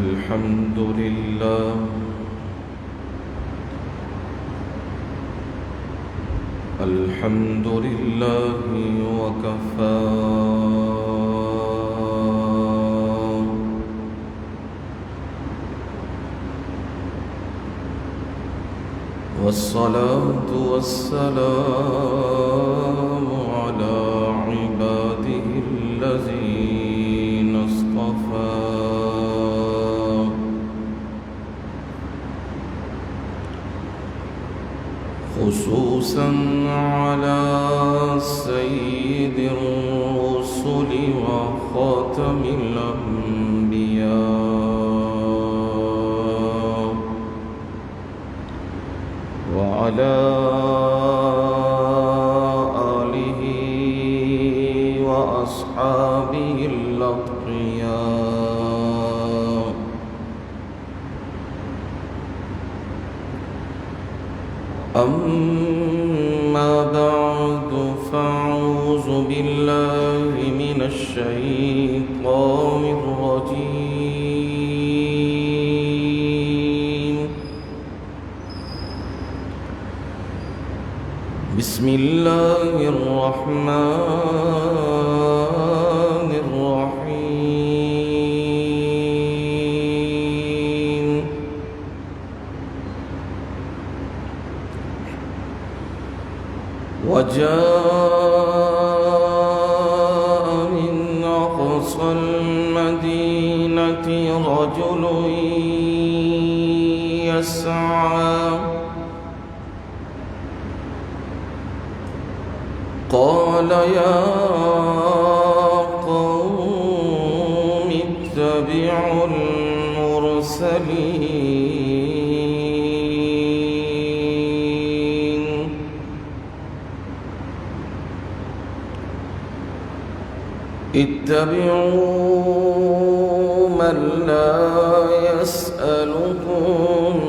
الحمد لله الحمد لله وكفى والصلاة والسلام على عباده الذين اصطفى خصوصا على سيد الرسل وخاتم الأنبياء وعلى آله وأصحابه الأتقياء أما بعد فأعوذ بالله من الشيطان الرجيم بسم الله الرحمن الرحيم وجاء من أقصى المدينة رجل يسعى قال يا قوم اتبعوا المرسلين اتبعوا من لا يسألكم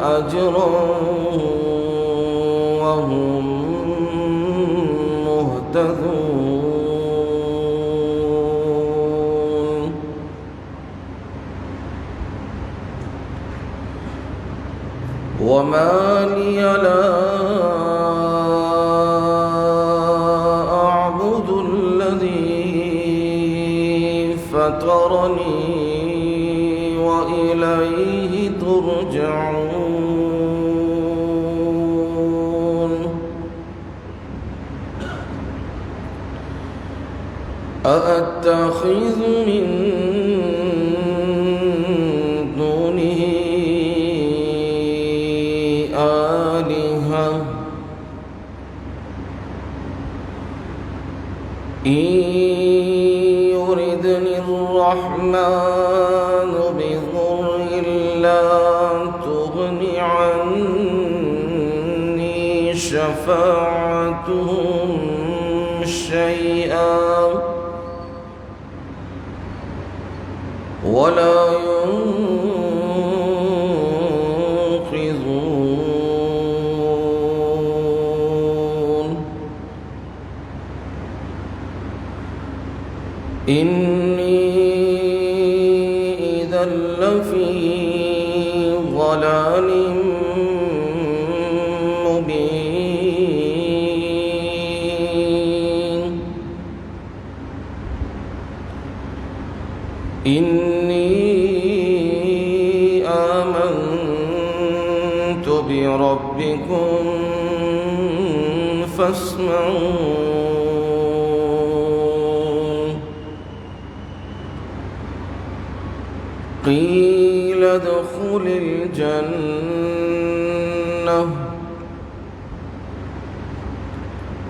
أجرا وهم مهتدون وما لي لا أعبد الذي فطرني وإليه ترجعون أأتخذ من دونه آلهة إن يردني الرحمن بضر لا تغن عني شفاعتهم شيئا ولا ينقذون إني إذا لفي ضلال مبين إني آمنت بربكم فاسمعون قيل ادخل الجنة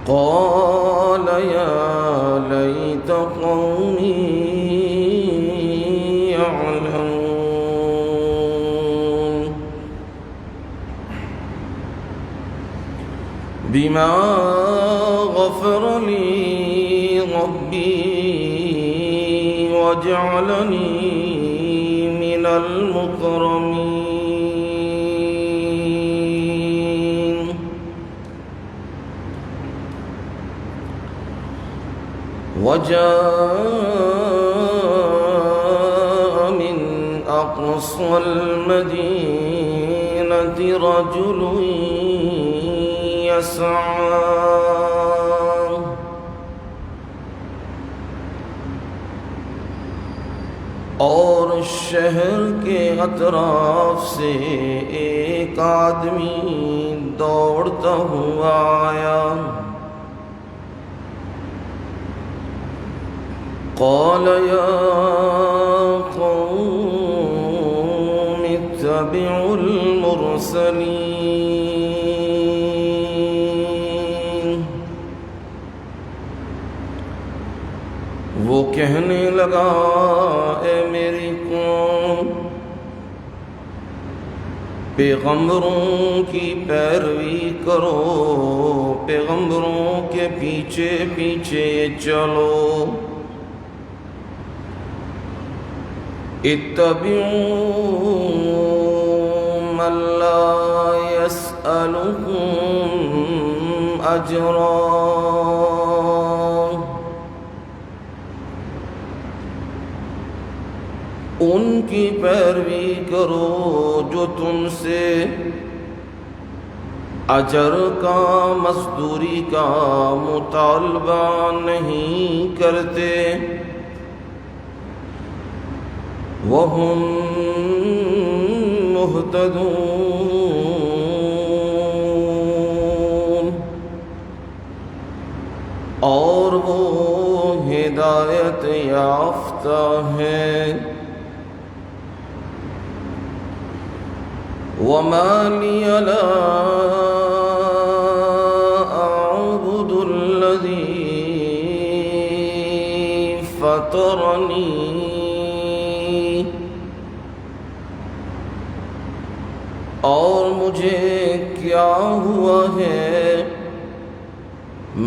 قال يا ليت قومي يعلمون بما غفر لي ربي وجعلني من المكرمين وجاء من أقصى المدينة رجل يسعى اور شہر کے اطراف سے ایک آدمی دوڑتا ہوا آیا. قال يا قوم اتبعوا المرسلين. وہ کہنے لگا اے میری قوم پیغمبروں کی پیروی کرو، پیغمبروں کے پیچھے پیچھے چلو. اتبعوا من لا يسألكم أجرا. ان کی پیروی کرو جو تم سے اجر کا، مزدوری کا مطالبہ نہیں کرتے. وَهُمْ مُهْتَدُونَ، اور وہ ہدایت یافتہ ہیں. وَمَا لِيَ لَا أَعْبُدُ الَّذِي فَطَرَنِي. اور مجھے کیا ہوا ہے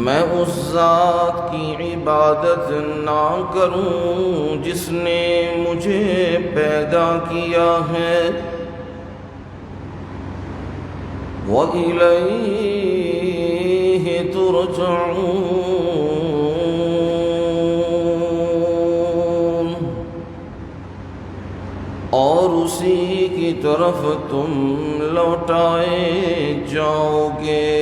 میں اس ذات کی عبادت نہ کروں جس نے مجھے پیدا کیا ہے. وَإِلَيْهِ تُرْجَعُونَ، اور اسی کی طرف تم لوٹائے جاؤ گے.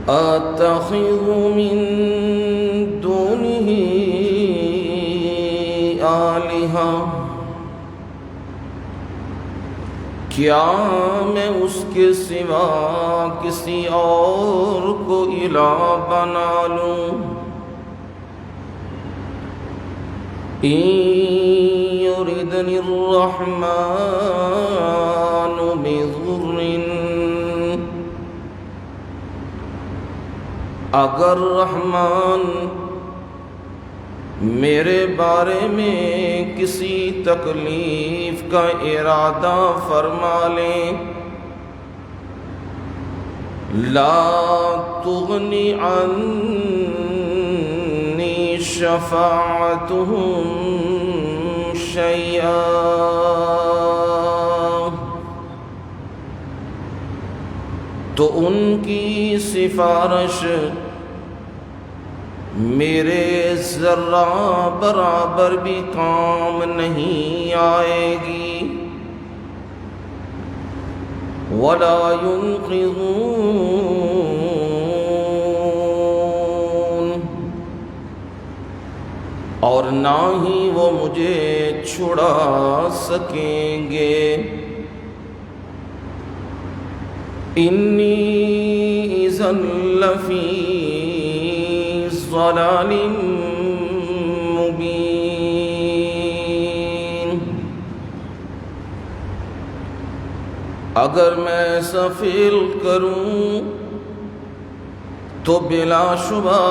أَتَّخِذُ مِن دُونِهِ آلِهَةً، کیا میں اس کے سوا کسی اور کو الہ بنا لوں؟ إِن يُرِدْنِ الرَّحْمَنُ بِضُرٍّ، اگر رحمان میرے بارے میں کسی تکلیف کا ارادہ فرما لیں، لا تغنی عنی شفاعتهم شیئا، تو ان کی سفارش میرے ذرہ برابر بھی کام نہیں آئے گی. وَلَا يُنقِذُونَ، اور نہ ہی وہ مجھے چھڑا سکیں گے. انی اذن لفی ضلال مبین، اگر میں ایسا فعل کروں تو بلا شبہ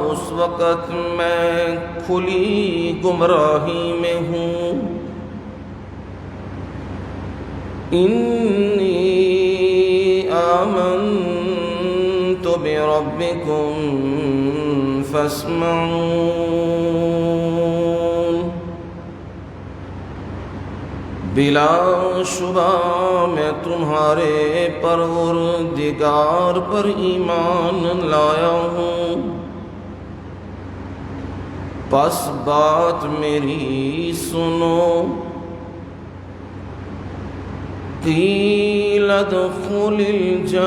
اس وقت میں کھلی گمراہی میں ہوں. انی آمنت بربکم فاسمعون، بلا شبہ میں تمہارے پروردگار پر ایمان لایا ہوں، پس بات میری سنو، قیل ادخل الجنہ،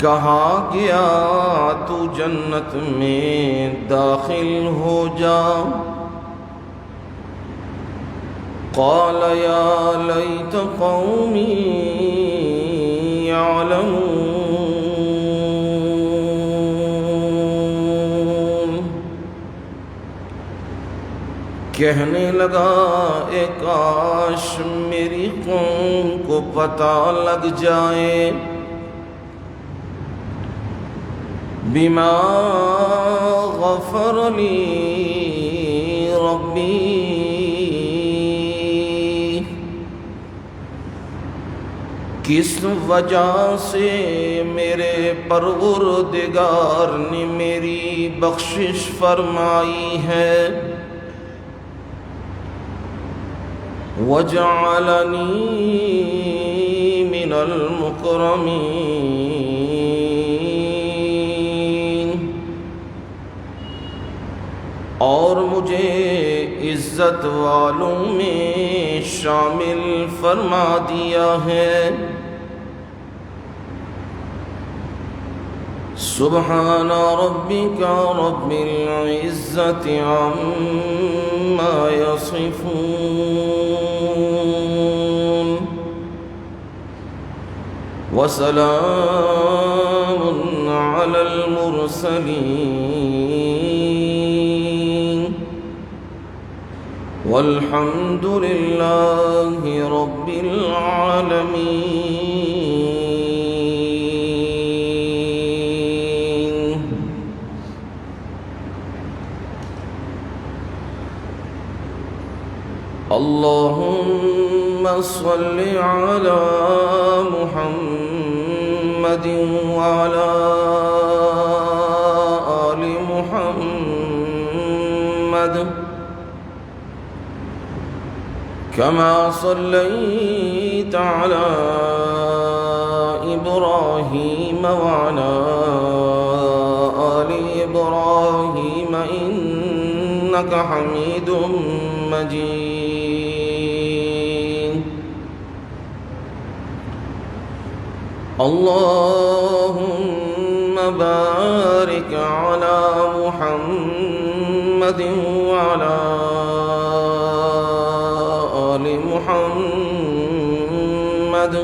کہا گیا تو جنت میں داخل ہو جا۔ قال یا لیت قومی یعلمون، کہنے لگا اے کاش میری قوم کو پتہ لگ جائے، بما غفر لی ربی، کس وجہ سے میرے پروردگار نے میری بخشش فرمائی ہے، وجعلنی من المکرمین، اور مجھے عزت والوں میں شامل فرما دیا ہے۔ سبحان ربک رب العزت عما یصفون، وسلام علی المرسلین، والحمد للہ رب العالمین۔ اللہم صل علی محمد وعلی آل محمد، كما صليت على إبراهيم وعلى آل إبراهيم إنك حميد مجيد۔ اللهم بارك على محمد وعلى محمد،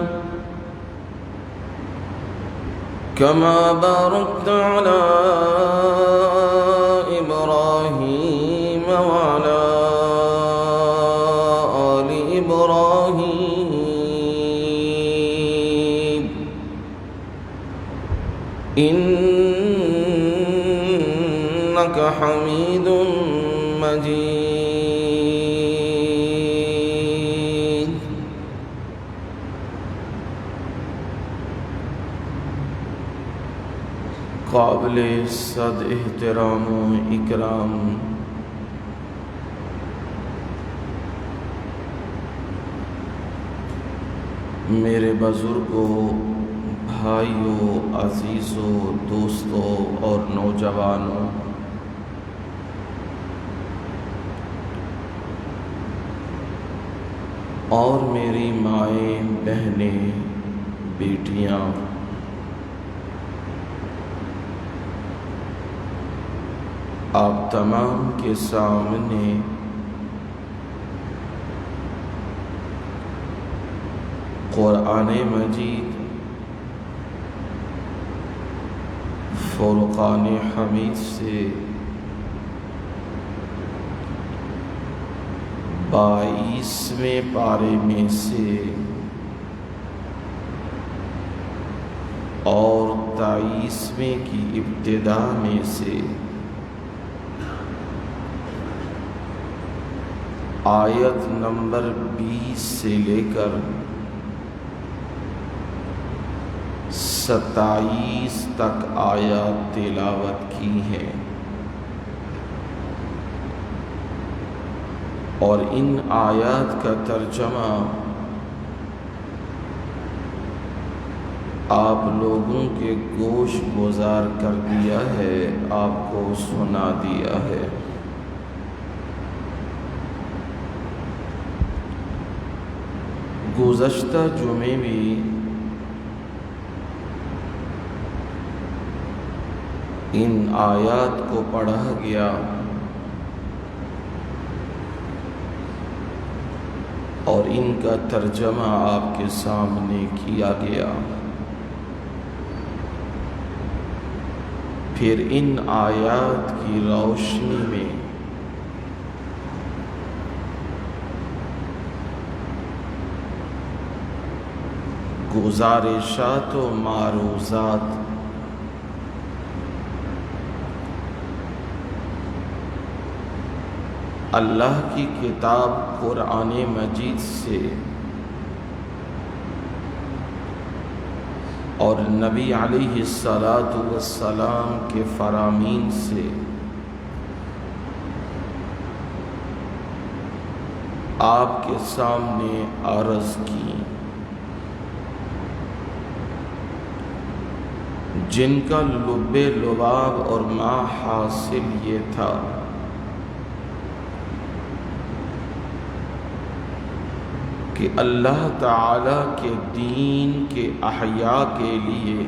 كما باركت على إبراهيم وعلى آل إبراهيم إنك حميد مجيد۔ قابل صد احترام و اکرام میرے بزرگوں، بھائیوں، عزیزوں، دوستوں اور نوجوانوں، اور میری مائیں، بہنیں، بیٹیاں، آپ تمام کے سامنے قرآن مجید فرقان حمید سے 22ویں پارے میں سے اور 23ویں کی ابتدا میں سے آیت نمبر 20 سے لے کر 27 تک آیات تلاوت کی ہیں، اور ان آیات کا ترجمہ آپ لوگوں کے گوش گزار کر دیا ہے، آپ کو سنا دیا ہے۔ گزشتہ جمعے بھی ان آیات کو پڑھا گیا اور ان کا ترجمہ آپ کے سامنے کیا گیا۔ پھر ان آیات کی روشنی میں گزارشات و معروضات اللہ کی کتاب قرآن مجید سے اور نبی علیہ الصلاۃ والسلام کے فرامین سے آپ کے سامنے عرض کی، جن کا لب لباب اور ما حاصل یہ تھا کہ اللہ تعالی کے دین کے احیاء کے لیے،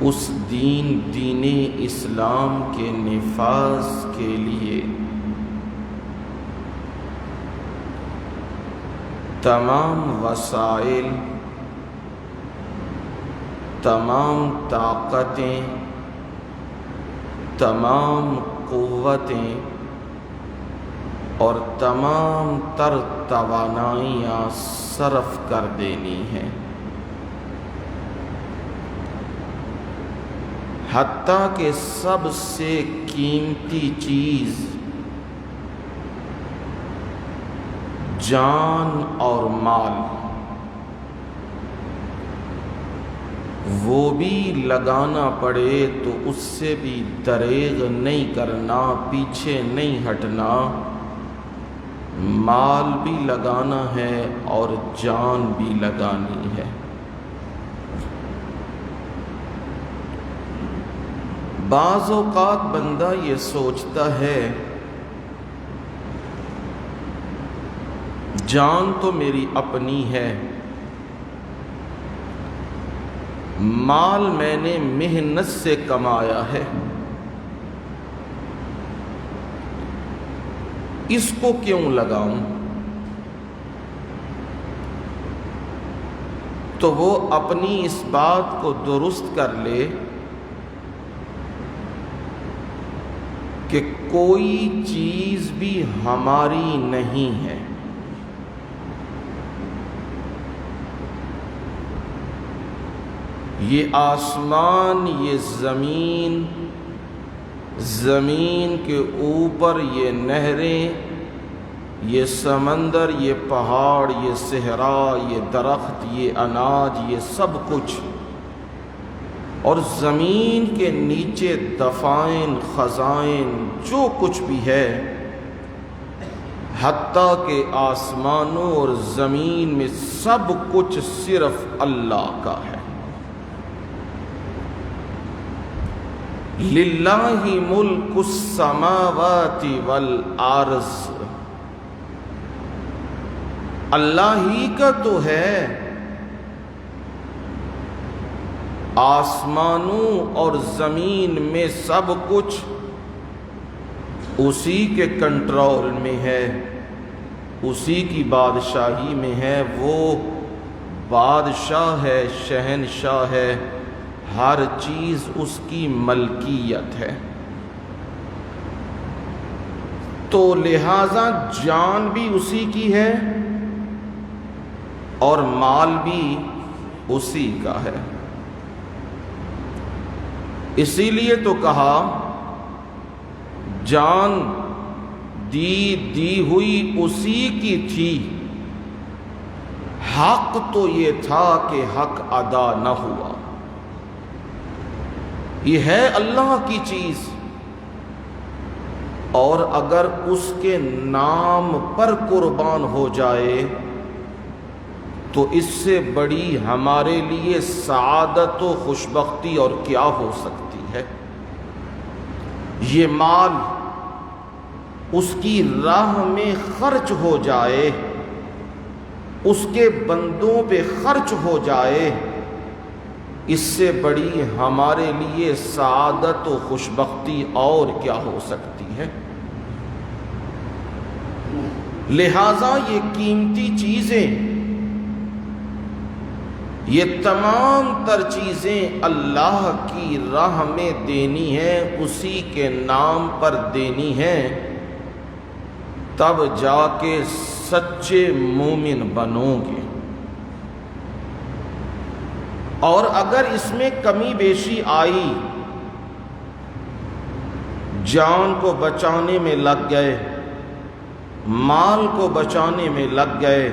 اس دین اسلام کے نفاذ کے لیے تمام وسائل، تمام طاقتیں، تمام قوتیں اور تمام تر توانائیاں صرف کر دینی ہیں، حتیٰ کہ سب سے قیمتی چیز جان اور مال وہ بھی لگانا پڑے تو اس سے بھی دریغ نہیں کرنا، پیچھے نہیں ہٹنا، مال بھی لگانا ہے اور جان بھی لگانی ہے۔ بعض اوقات بندہ یہ سوچتا ہے جان تو میری اپنی ہے، مال میں نے محنت سے کمایا ہے، اس کو کیوں لگاؤں؟ تو وہ اپنی اس بات کو درست کر لے کہ کوئی چیز بھی ہماری نہیں ہے، یہ آسمان، یہ زمین، زمین کے اوپر یہ نہریں، یہ سمندر، یہ پہاڑ، یہ صحرا، یہ درخت، یہ اناج، یہ سب کچھ، اور زمین کے نیچے دفائن، خزائن، جو کچھ بھی ہے، حتیٰ کہ آسمانوں اور زمین میں سب کچھ صرف اللہ کا ہے۔ للہ ملک السماوات والارض، اللہ ہی کا تو ہے، آسمانوں اور زمین میں سب کچھ اسی کے کنٹرول میں ہے، اسی کی بادشاہی میں ہے، وہ بادشاہ ہے، شہنشاہ ہے، ہر چیز اس کی ملکیت ہے۔ تو لہذا جان بھی اسی کی ہے اور مال بھی اسی کا ہے۔ اسی لیے تو کہا جان دی ہوئی اسی کی تھی، حق تو یہ تھا کہ حق ادا نہ ہوا، یہ ہے اللہ کی چیز، اور اگر اس کے نام پر قربان ہو جائے تو اس سے بڑی ہمارے لیے سعادت و خوشبختی اور کیا ہو سکتی ہے؟ یہ مال اس کی راہ میں خرچ ہو جائے، اس کے بندوں پہ خرچ ہو جائے، اس سے بڑی ہمارے لیے سعادت و خوشبختی اور کیا ہو سکتی ہے؟ لہذا یہ قیمتی چیزیں، یہ تمام تر چیزیں اللہ کی راہ میں دینی ہیں، اسی کے نام پر دینی ہیں، تب جا کے سچے مومن بنو گے۔ اور اگر اس میں کمی بیشی آئی، جان کو بچانے میں لگ گئے، مال کو بچانے میں لگ گئے،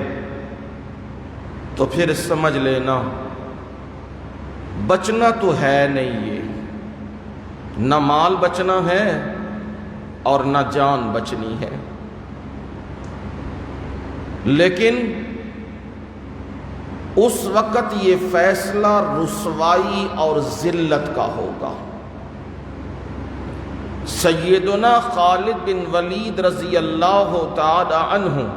تو پھر سمجھ لینا بچنا تو ہے نہیں، یہ نہ مال بچنا ہے اور نہ جان بچنی ہے، لیکن اس وقت یہ فیصلہ رسوائی اور ذلت کا ہوگا۔ سیدنا خالد بن ولید رضی اللہ تعالی عنہ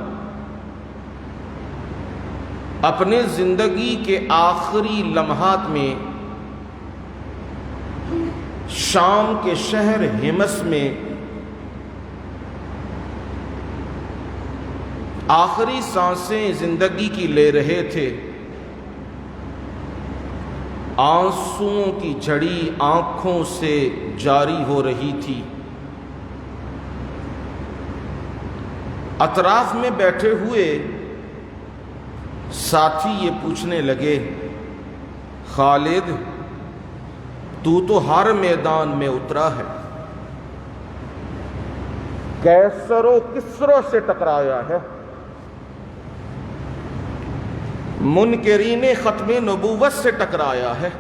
اپنے زندگی کے آخری لمحات میں شام کے شہر ہمس میں آخری سانسیں زندگی کی لے رہے تھے، آنسوؤں کی جھڑی آنکھوں سے جاری ہو رہی تھی۔ اطراف میں بیٹھے ہوئے ساتھی یہ پوچھنے لگے، خالد تو ہر میدان میں اترا ہے، کیسر و کسرا سے ٹکرایا ہے، منکرین ختم نبوت سے ٹکرایا ہے،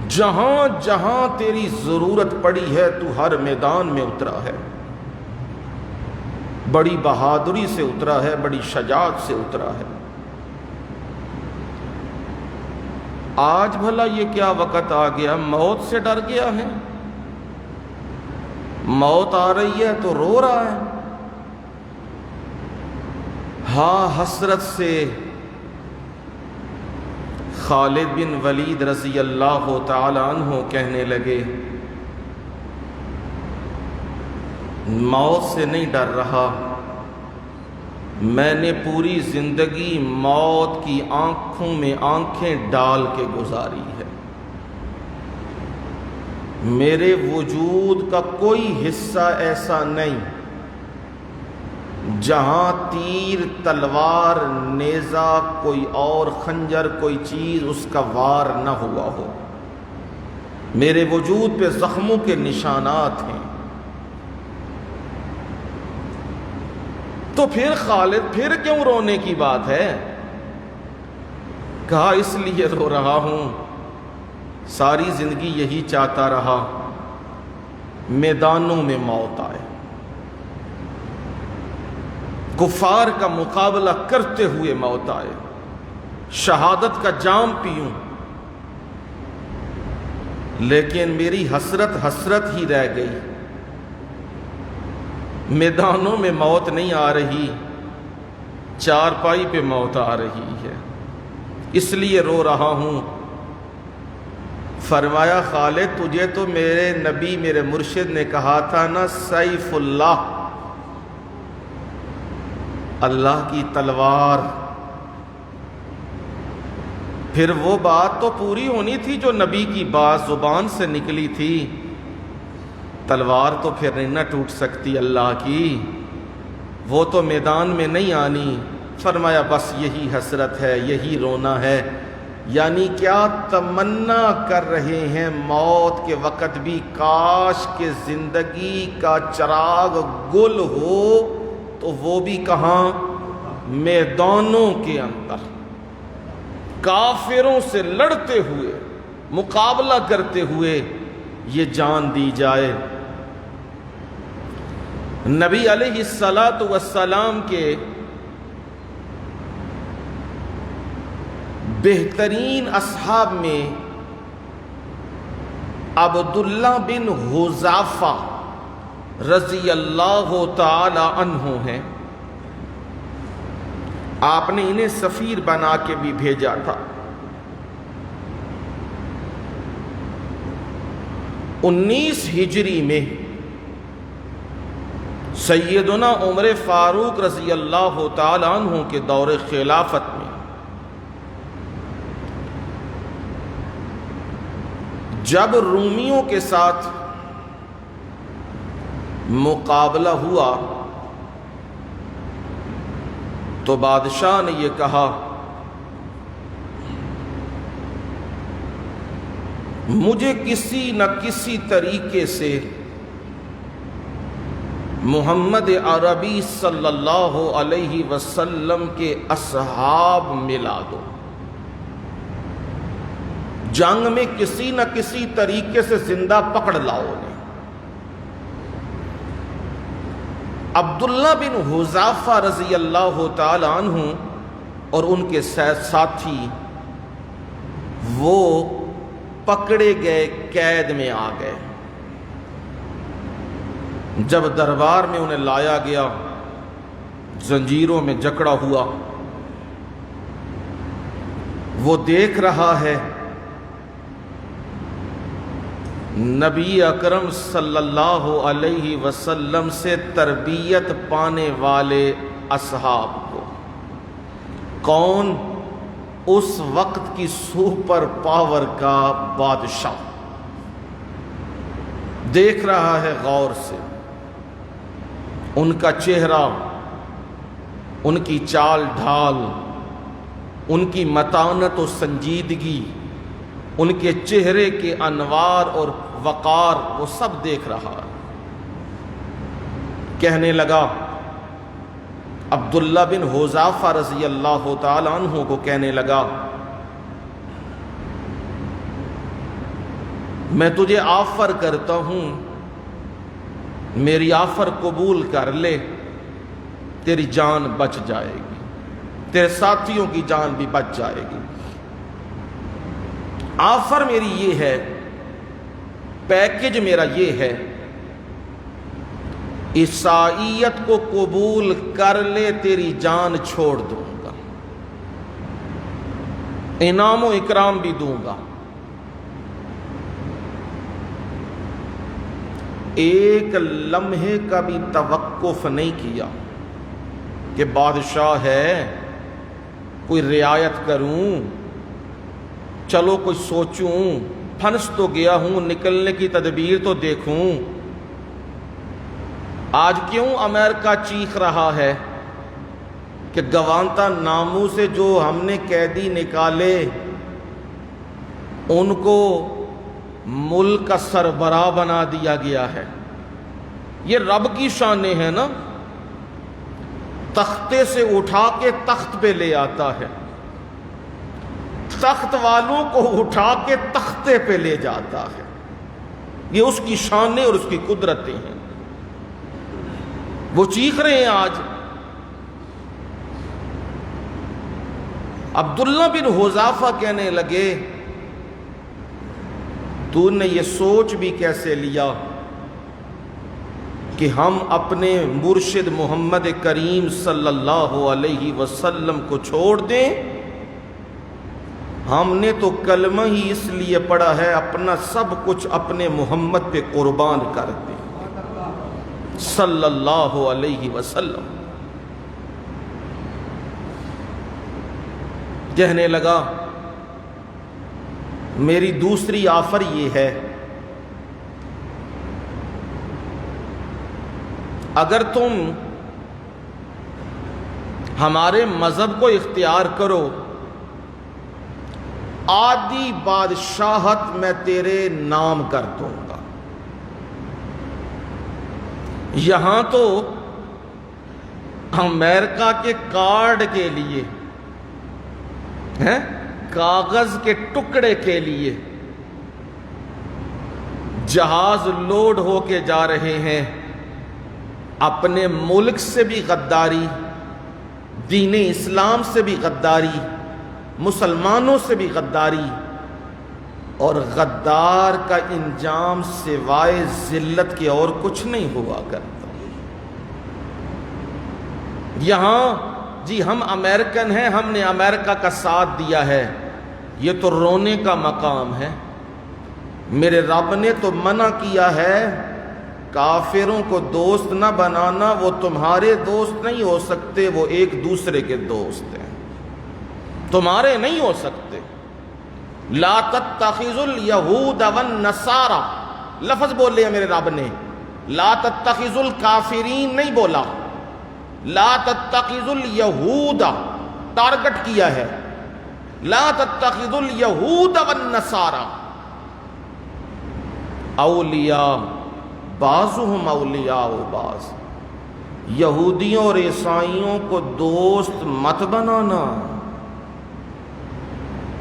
جہاں جہاں تیری ضرورت پڑی ہے تو ہر میدان میں اترا ہے، بڑی بہادری سے اترا ہے، بڑی شجاعت سے اترا ہے۔ آج بھلا یہ کیا وقت آ گیا، موت سے ڈر گیا ہے؟ موت آ رہی ہے تو رو رہا ہے؟ ہاں، حسرت سے خالد بن ولید رضی اللہ تعالی عنہ کہنے لگے، موت سے نہیں ڈر رہا، میں نے پوری زندگی موت کی آنکھوں میں آنکھیں ڈال کے گزاری ہے، میرے وجود کا کوئی حصہ ایسا نہیں جہاں تیر، تلوار، نیزہ، کوئی اور خنجر، کوئی چیز اس کا وار نہ ہوا ہو، میرے وجود پہ زخموں کے نشانات ہیں۔ تو پھر خالد، پھر کیوں رونے کی بات ہے؟ کہا اس لیے رو رہا ہوں، ساری زندگی یہی چاہتا رہا میدانوں میں موت آئے، کفار کا مقابلہ کرتے ہوئے موت آئے، شہادت کا جام پیوں، لیکن میری حسرت ہی رہ گئی، میدانوں میں موت نہیں آ رہی، چارپائی پہ موت آ رہی ہے، اس لیے رو رہا ہوں۔ فرمایا خالد، تجھے تو میرے نبی، میرے مرشد نے کہا تھا نا، سیف اللہ، اللہ کی تلوار، پھر وہ بات تو پوری ہونی تھی جو نبی کی بات زبان سے نکلی تھی، تلوار تو پھر نہیں نہ ٹوٹ سکتی اللہ کی، وہ تو میدان میں نہیں آنی۔ فرمایا بس یہی حسرت ہے، یہی رونا ہے، یعنی کیا تمنا کر رہے ہیں موت کے وقت بھی، کاش کہ زندگی کا چراغ گل ہو تو وہ بھی کہاں؟ میدانوں کے اندر، کافروں سے لڑتے ہوئے، مقابلہ کرتے ہوئے یہ جان دی جائے۔ نبی علیہ الصلاۃ والسلام کے بہترین اصحاب میں عبداللہ بن حذافہ رضی اللہ تعالی عنہ ہیں. آپ نے انہیں سفیر بنا کے بھی بھیجا تھا. 19 ہجری میں سیدنا عمر فاروق رضی اللہ تعالی عنہ کے دور خلافت میں جب رومیوں کے ساتھ مقابلہ ہوا تو بادشاہ نے یہ کہا مجھے کسی نہ کسی طریقے سے محمد عربی صلی اللہ علیہ وسلم کے اصحاب ملا دو. جنگ میں کسی نہ کسی طریقے سے زندہ پکڑ لاؤ انہیں. عبداللہ بن حذافہ رضی اللہ تعالی عنہ اور ان کے ساتھی وہ پکڑے گئے، قید میں آ گئے. جب دربار میں انہیں لایا گیا، زنجیروں میں جکڑا ہوا، وہ دیکھ رہا ہے نبی اکرم صلی اللہ علیہ وسلم سے تربیت پانے والے اصحاب کو. کون؟ اس وقت کی سپر پاور کا بادشاہ. دیکھ رہا ہے غور سے، ان کا چہرہ، ان کی چال ڈھال، ان کی متانت و سنجیدگی، ان کے چہرے کے انوار اور وقار، وہ سب دیکھ رہا ہے. کہنے لگا، عبداللہ بن حذافہ رضی اللہ تعالی عنہ کو کہنے لگا، میں تجھے آفر کرتا ہوں، میری آفر قبول کر لے، تیری جان بچ جائے گی، تیرے ساتھیوں کی جان بھی بچ جائے گی. آفر میری یہ ہے، پیکج میرا یہ ہے، عیسائیت کو قبول کر لے، تیری جان چھوڑ دوں گا، انعام و اکرام بھی دوں گا. ایک لمحے کا بھی توقف نہیں کیا کہ بادشاہ ہے، کوئی رعایت کروں، چلو کوئی سوچوں، پھنس تو گیا ہوں، نکلنے کی تدبیر تو دیکھوں. آج کیوں امریکہ چیخ رہا ہے کہ گوانتا نامو سے جو ہم نے قیدی نکالے ان کو ملک کا سربراہ بنا دیا گیا ہے؟ یہ رب کی شانیں ہیں نا، تختے سے اٹھا کے تخت پہ لے آتا ہے، تخت والوں کو اٹھا کے تختے پہ لے جاتا ہے. یہ اس کی شانیں اور اس کی قدرتیں ہیں. وہ چیخ رہے ہیں آج. عبداللہ بن حذافہ کہنے لگے، تو نے یہ سوچ بھی کیسے لیا کہ ہم اپنے مرشد محمد کریم صلی اللہ علیہ وسلم کو چھوڑ دیں؟ ہم نے تو کلمہ ہی اس لیے پڑھا ہے، اپنا سب کچھ اپنے محمد پہ قربان کر دیں صلی اللہ علیہ وسلم. کہنے لگا، میری دوسری آفر یہ ہے، اگر تم ہمارے مذہب کو اختیار کرو، آدھی بادشاہت میں تیرے نام کر دوں گا. یہاں تو امریکہ کے کارڈ کے لیے، کاغذ کے ٹکڑے کے لیے جہاز لوڈ ہو کے جا رہے ہیں. اپنے ملک سے بھی غداری، دین اسلام سے بھی غداری، مسلمانوں سے بھی غداری، اور غدار کا انجام سوائے ذلت کے اور کچھ نہیں ہوا کرتا۔ یہاں جی ہم امریکن ہیں، ہم نے امریکہ کا ساتھ دیا ہے، یہ تو رونے کا مقام ہے۔ میرے رب نے تو منع کیا ہے کافروں کو دوست نہ بنانا، وہ تمہارے دوست نہیں ہو سکتے، وہ ایک دوسرے کے دوست ہیں، تمہارے نہیں ہو سکتے۔ لا تتخذوا الیہود والنصارى، لفظ بولے ہیں میرے رب نے، لا تتخذوا الکافرین نہیں بولا، لا تتخذوا الیہود ٹارگٹ کیا ہے، لا تتخذوا الیہود والنصارى اولیاء بعضهم اولیاء بعض، یہودیوں اور عیسائیوں کو دوست مت بنانا۔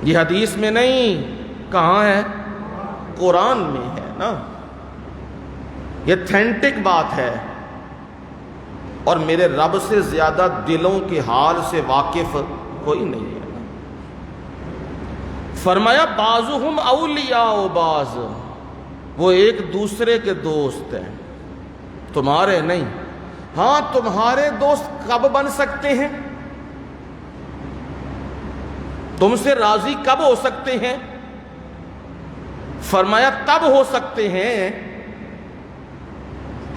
یہ حدیث میں نہیں، کہاں ہے؟ قرآن میں ہے نا، یہ ایتھینٹک بات ہے، اور میرے رب سے زیادہ دلوں کے حال سے واقف کوئی نہیں ہے۔ فرمایا بعضهم اولیاء بعض، وہ ایک دوسرے کے دوست ہیں، تمہارے نہیں۔ ہاں تمہارے دوست کب بن سکتے ہیں؟ تم سے راضی کب ہو سکتے ہیں؟ فرمایا تب ہو سکتے ہیں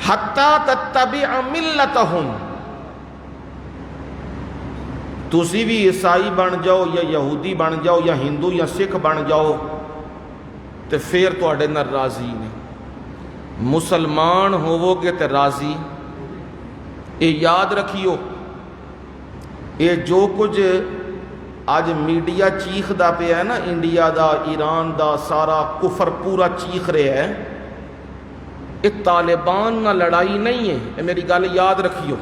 حتی تتبع ملتہم، تسی بھی عیسائی بن جاؤ یا یہودی بن جاؤ یا ہندو یا سکھ بن جاؤ تے پھر تواڈے نال راضی نے، مسلمان ہوو گے تے راضی۔ یہ یاد رکھیو، یہ جو کچھ آج میڈیا چیخ دا پہ ہے نا، انڈیا دا، ایران دا، سارا کفر پورا چیخ رہے ہے، یہ طالبان نہ لڑائی نہیں ہے، یہ میری گل یاد رکھیو،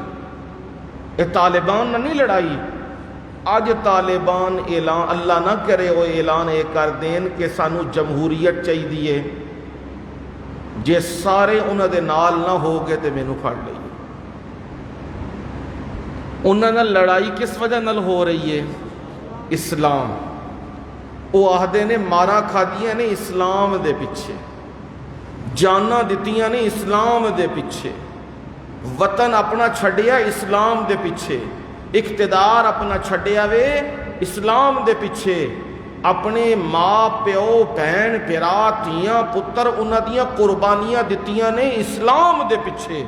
یہ طالبان نہ نہیں لڑائی۔ آج طالبان اعلان، اللہ نہ کرے وہ اعلان یہ کر دین کہ سانو جمہوریت چاہیے، جے سارے انہاں دے نال نہ ہو گئے تے مینوں پھڑ لئیے۔ انہاں نال لڑائی کس وجہ نال ہو رہی ہے؟ اسلام۔ وہ آہدے نے مارا کھادیاں نے اسلام دے پیچھے، جانا دتیاں نے اسلام دے پیچھے، وطن اپنا چھڈیا اسلام دے پیچھے، اقتدار اپنا چھڈیا وے اسلام دے پیچھے، اپنے ماں پیو بہن بھرا تیاں پتر انہاں دیاں قربانیاں دتیاں نے اسلام دے پیچھے۔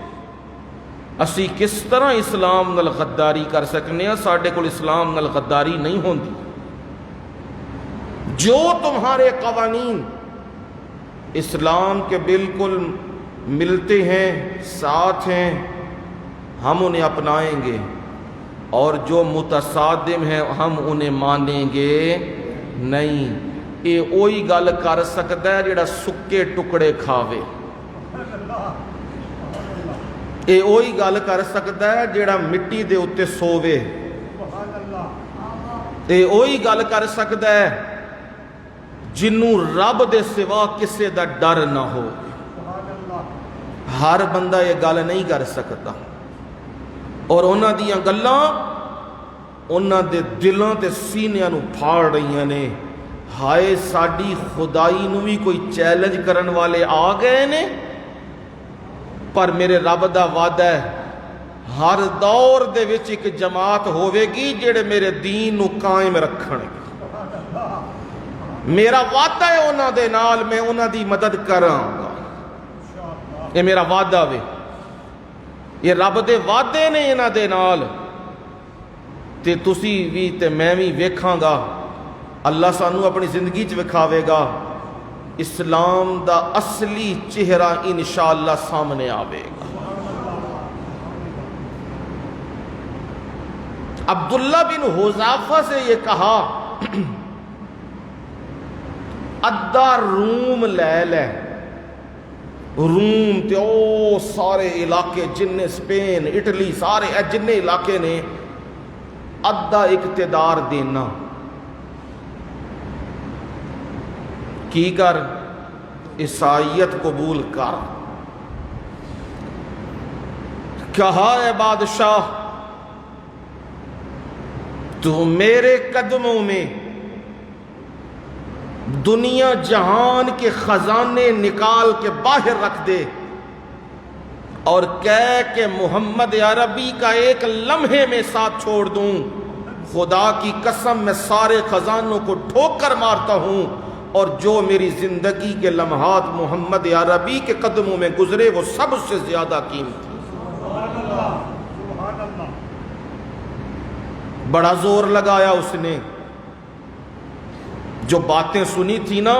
اسی کس طرح اسلام نال غداری کر سکنے ہیں؟ ساڈے کول اسلام نال غداری نہیں ہوندی۔ جو تمہارے قوانین اسلام کے بالکل ملتے ہیں، ساتھ ہیں، ہم انہیں اپنائیں گے، اور جو متصادم ہیں ہم انہیں مانیں گے نہیں۔ یہ وہی گل کر سکتا ہے جڑا سکے ٹکڑے کھاوے، یہ وہی گل کر سکتا ہے جڑا مٹی دے اتے سووے، یہ وہی گل کر سکتا ہے جنوں رب دے سوا کسے دا ڈر نہ ہو۔ ہر بندہ یہ گل نہیں کر سکتا، اور انہاں دیاں گلاں انہاں دے دلاں تے سینیاں نو پھاڑ رہیاں نے۔ ہائے ساڈی خدائی نو بھی کوئی چیلنج کرن والے آ گئے نے، پر میرے رب دا وعدہ ہے ہر دور دے وچ ایک جماعت ہوے گی جڑے میرے دین نو قائم رکھن گے۔ میرا وعدہ ہے انہاں دے نال، میں انہاں دی مدد کراں گا، یہ میرا وعدہ وے، یہ رب دے وعدے نے انہاں دے نال، تے تسی بھی تے میں بھی ویکھاں گا، اللہ سانو اپنی زندگی چ وکھاوے گا، اسلام دا اصلی چہرہ انشاءاللہ سامنے آوے گا۔ عبداللہ بن حذافہ سے یہ کہا ادھا روم لے لے، روم تے او سارے علاقے جننے سپین اٹلی سارے جننے علاقے نے ادھا اقتدار دینا، کی کر عیسائیت قبول کر۔ کہا اے بادشاہ تو میرے قدموں میں دنیا جہان کے خزانے نکال کے باہر رکھ دے اور کہہ کہ محمد عربی کا ایک لمحے میں ساتھ چھوڑ دوں، خدا کی قسم میں سارے خزانوں کو ٹھوکر مارتا ہوں، اور جو میری زندگی کے لمحات محمد عربی کے قدموں میں گزرے وہ سب سے زیادہ قیمتی۔ بڑا زور لگایا اس نے، جو باتیں سنی تھی نا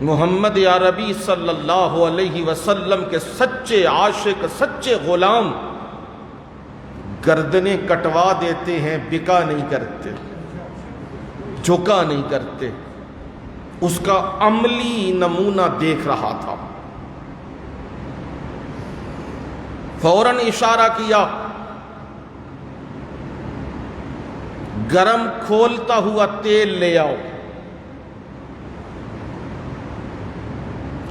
محمد عربی صلی اللہ علیہ وسلم کے سچے عاشق، سچے غلام گردنیں کٹوا دیتے ہیں، بکا نہیں کرتے، جھکا نہیں کرتے۔ اس کا عملی نمونہ دیکھ رہا تھا، فوراً اشارہ کیا، گرم کھولتا ہوا تیل لے آؤ۔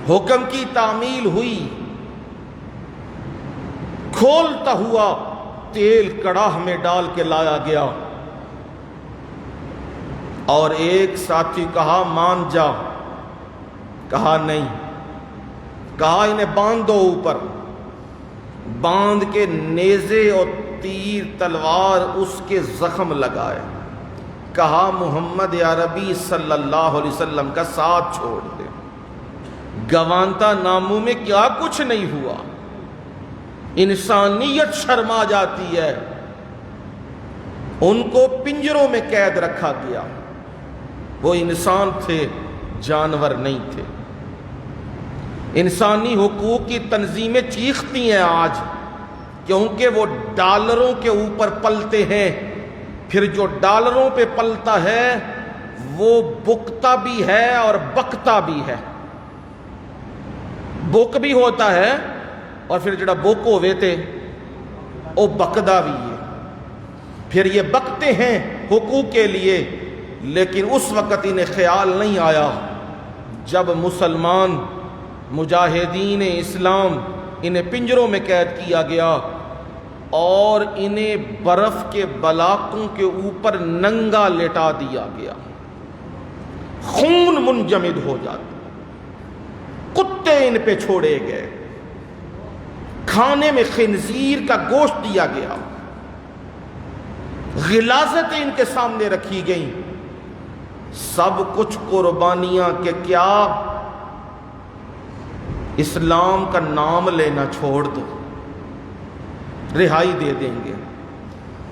حکم کی تعمیل ہوئی، کھولتا ہوا تیل کڑاہ میں ڈال کے لایا گیا، اور ایک ساتھی کہا مان جا، کہا نہیں، کہا انہیں باندھ دو اوپر، باندھ کے نیزے اور تیر تلوار اس کے زخم لگائے، کہا محمد عربی صلی اللہ علیہ وسلم کا ساتھ چھوڑ دے۔ گوانتا ناموں میں کیا کچھ نہیں ہوا، انسانیت شرما جاتی ہے۔ ان کو پنجروں میں قید رکھا گیا، وہ انسان تھے، جانور نہیں تھے۔ انسانی حقوق کی تنظیمیں چیختی ہیں آج، کیونکہ وہ ڈالروں کے اوپر پلتے ہیں، پھر جو ڈالروں پہ پلتا ہے وہ بکتا بھی ہے اور بکتا بھی ہے۔ بک بھی ہوتا ہے اور پھر جڑا بک ہوئے تھے وہ بکدا بھی ہے، پھر یہ بکتے ہیں حقوق کے لیے، لیکن اس وقت انہیں خیال نہیں آیا جب مسلمان مجاہدین اسلام انہیں پنجروں میں قید کیا گیا اور انہیں برف کے بلاکوں کے اوپر ننگا لٹا دیا گیا، خون منجمد ہو جاتا، کتے ان پہ چھوڑے گئے، کھانے میں خنزیر کا گوشت دیا گیا، غلاظتیں ان کے سامنے رکھی گئیں، سب کچھ قربانیاں کہ کیا اسلام کا نام لینا چھوڑ دو، رہائی دے دیں گے۔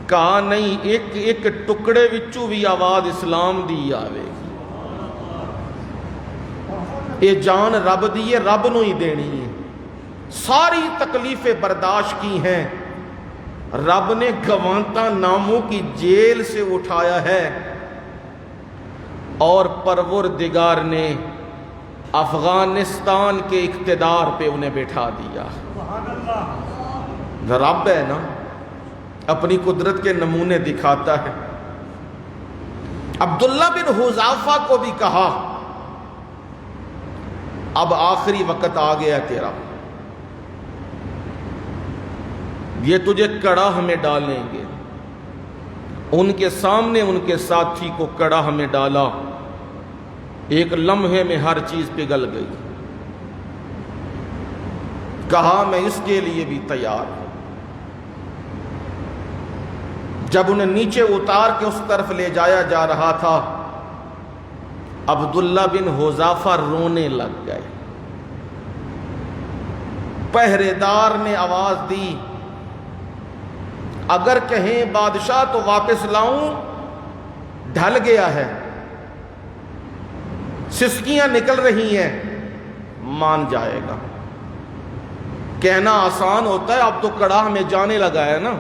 کہا نہیں، ایک ایک ٹکڑے وچوں بھی آواز اسلام دی آوے گی، یہ جان رب دی ہے، رب نو ہی دینی ہے۔ ساری تکلیفیں برداشت کی ہیں، رب نے گوانتا ناموں کی جیل سے اٹھایا ہے، اور پروردگار نے افغانستان کے اقتدار پہ انہیں بٹھا دیا۔ رب ہے نا، اپنی قدرت کے نمونے دکھاتا ہے۔ عبداللہ بن حذافہ کو بھی کہا اب آخری وقت آ گیا تیرا، یہ تجھے کڑاہ میں ڈالیں گے۔ ان کے سامنے ان کے ساتھی کو کڑاہ میں ڈالا، ایک لمحے میں ہر چیز پگھل گئی۔ کہا میں اس کے لیے بھی تیار ہوں۔ جب انہیں نیچے اتار کے اس طرف لے جایا جا رہا تھا، عبداللہ بن حذافہ رونے لگ گئے۔ پہرے دار نے آواز دی، اگر کہیں بادشاہ تو واپس لاؤں، ڈھل گیا ہے، سسکیاں نکل رہی ہیں، مان جائے گا۔ کہنا آسان ہوتا ہے، اب تو کڑاہ میں جانے لگا ہے نا۔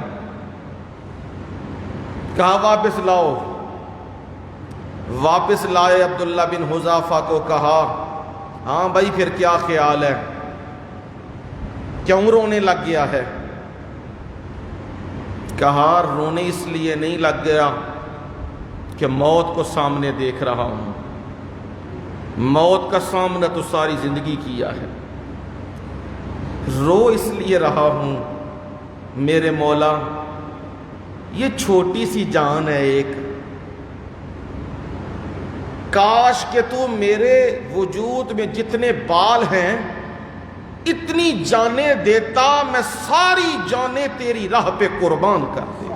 کہا واپس لاؤ، واپس لائے عبداللہ بن حذافہ کو، کہا ہاں بھائی پھر کیا خیال ہے، کیوں رونے لگ گیا ہے؟ کہا رونے اس لیے نہیں لگ گیا کہ موت کو سامنے دیکھ رہا ہوں، موت کا سامنا تو ساری زندگی کیا ہے، رو اس لیے رہا ہوں میرے مولا یہ چھوٹی سی جان ہے ایک، کاش کہ تو میرے وجود میں جتنے بال ہیں اتنی جانیں دیتا، میں ساری جانیں تیری راہ پہ قربان کر دے،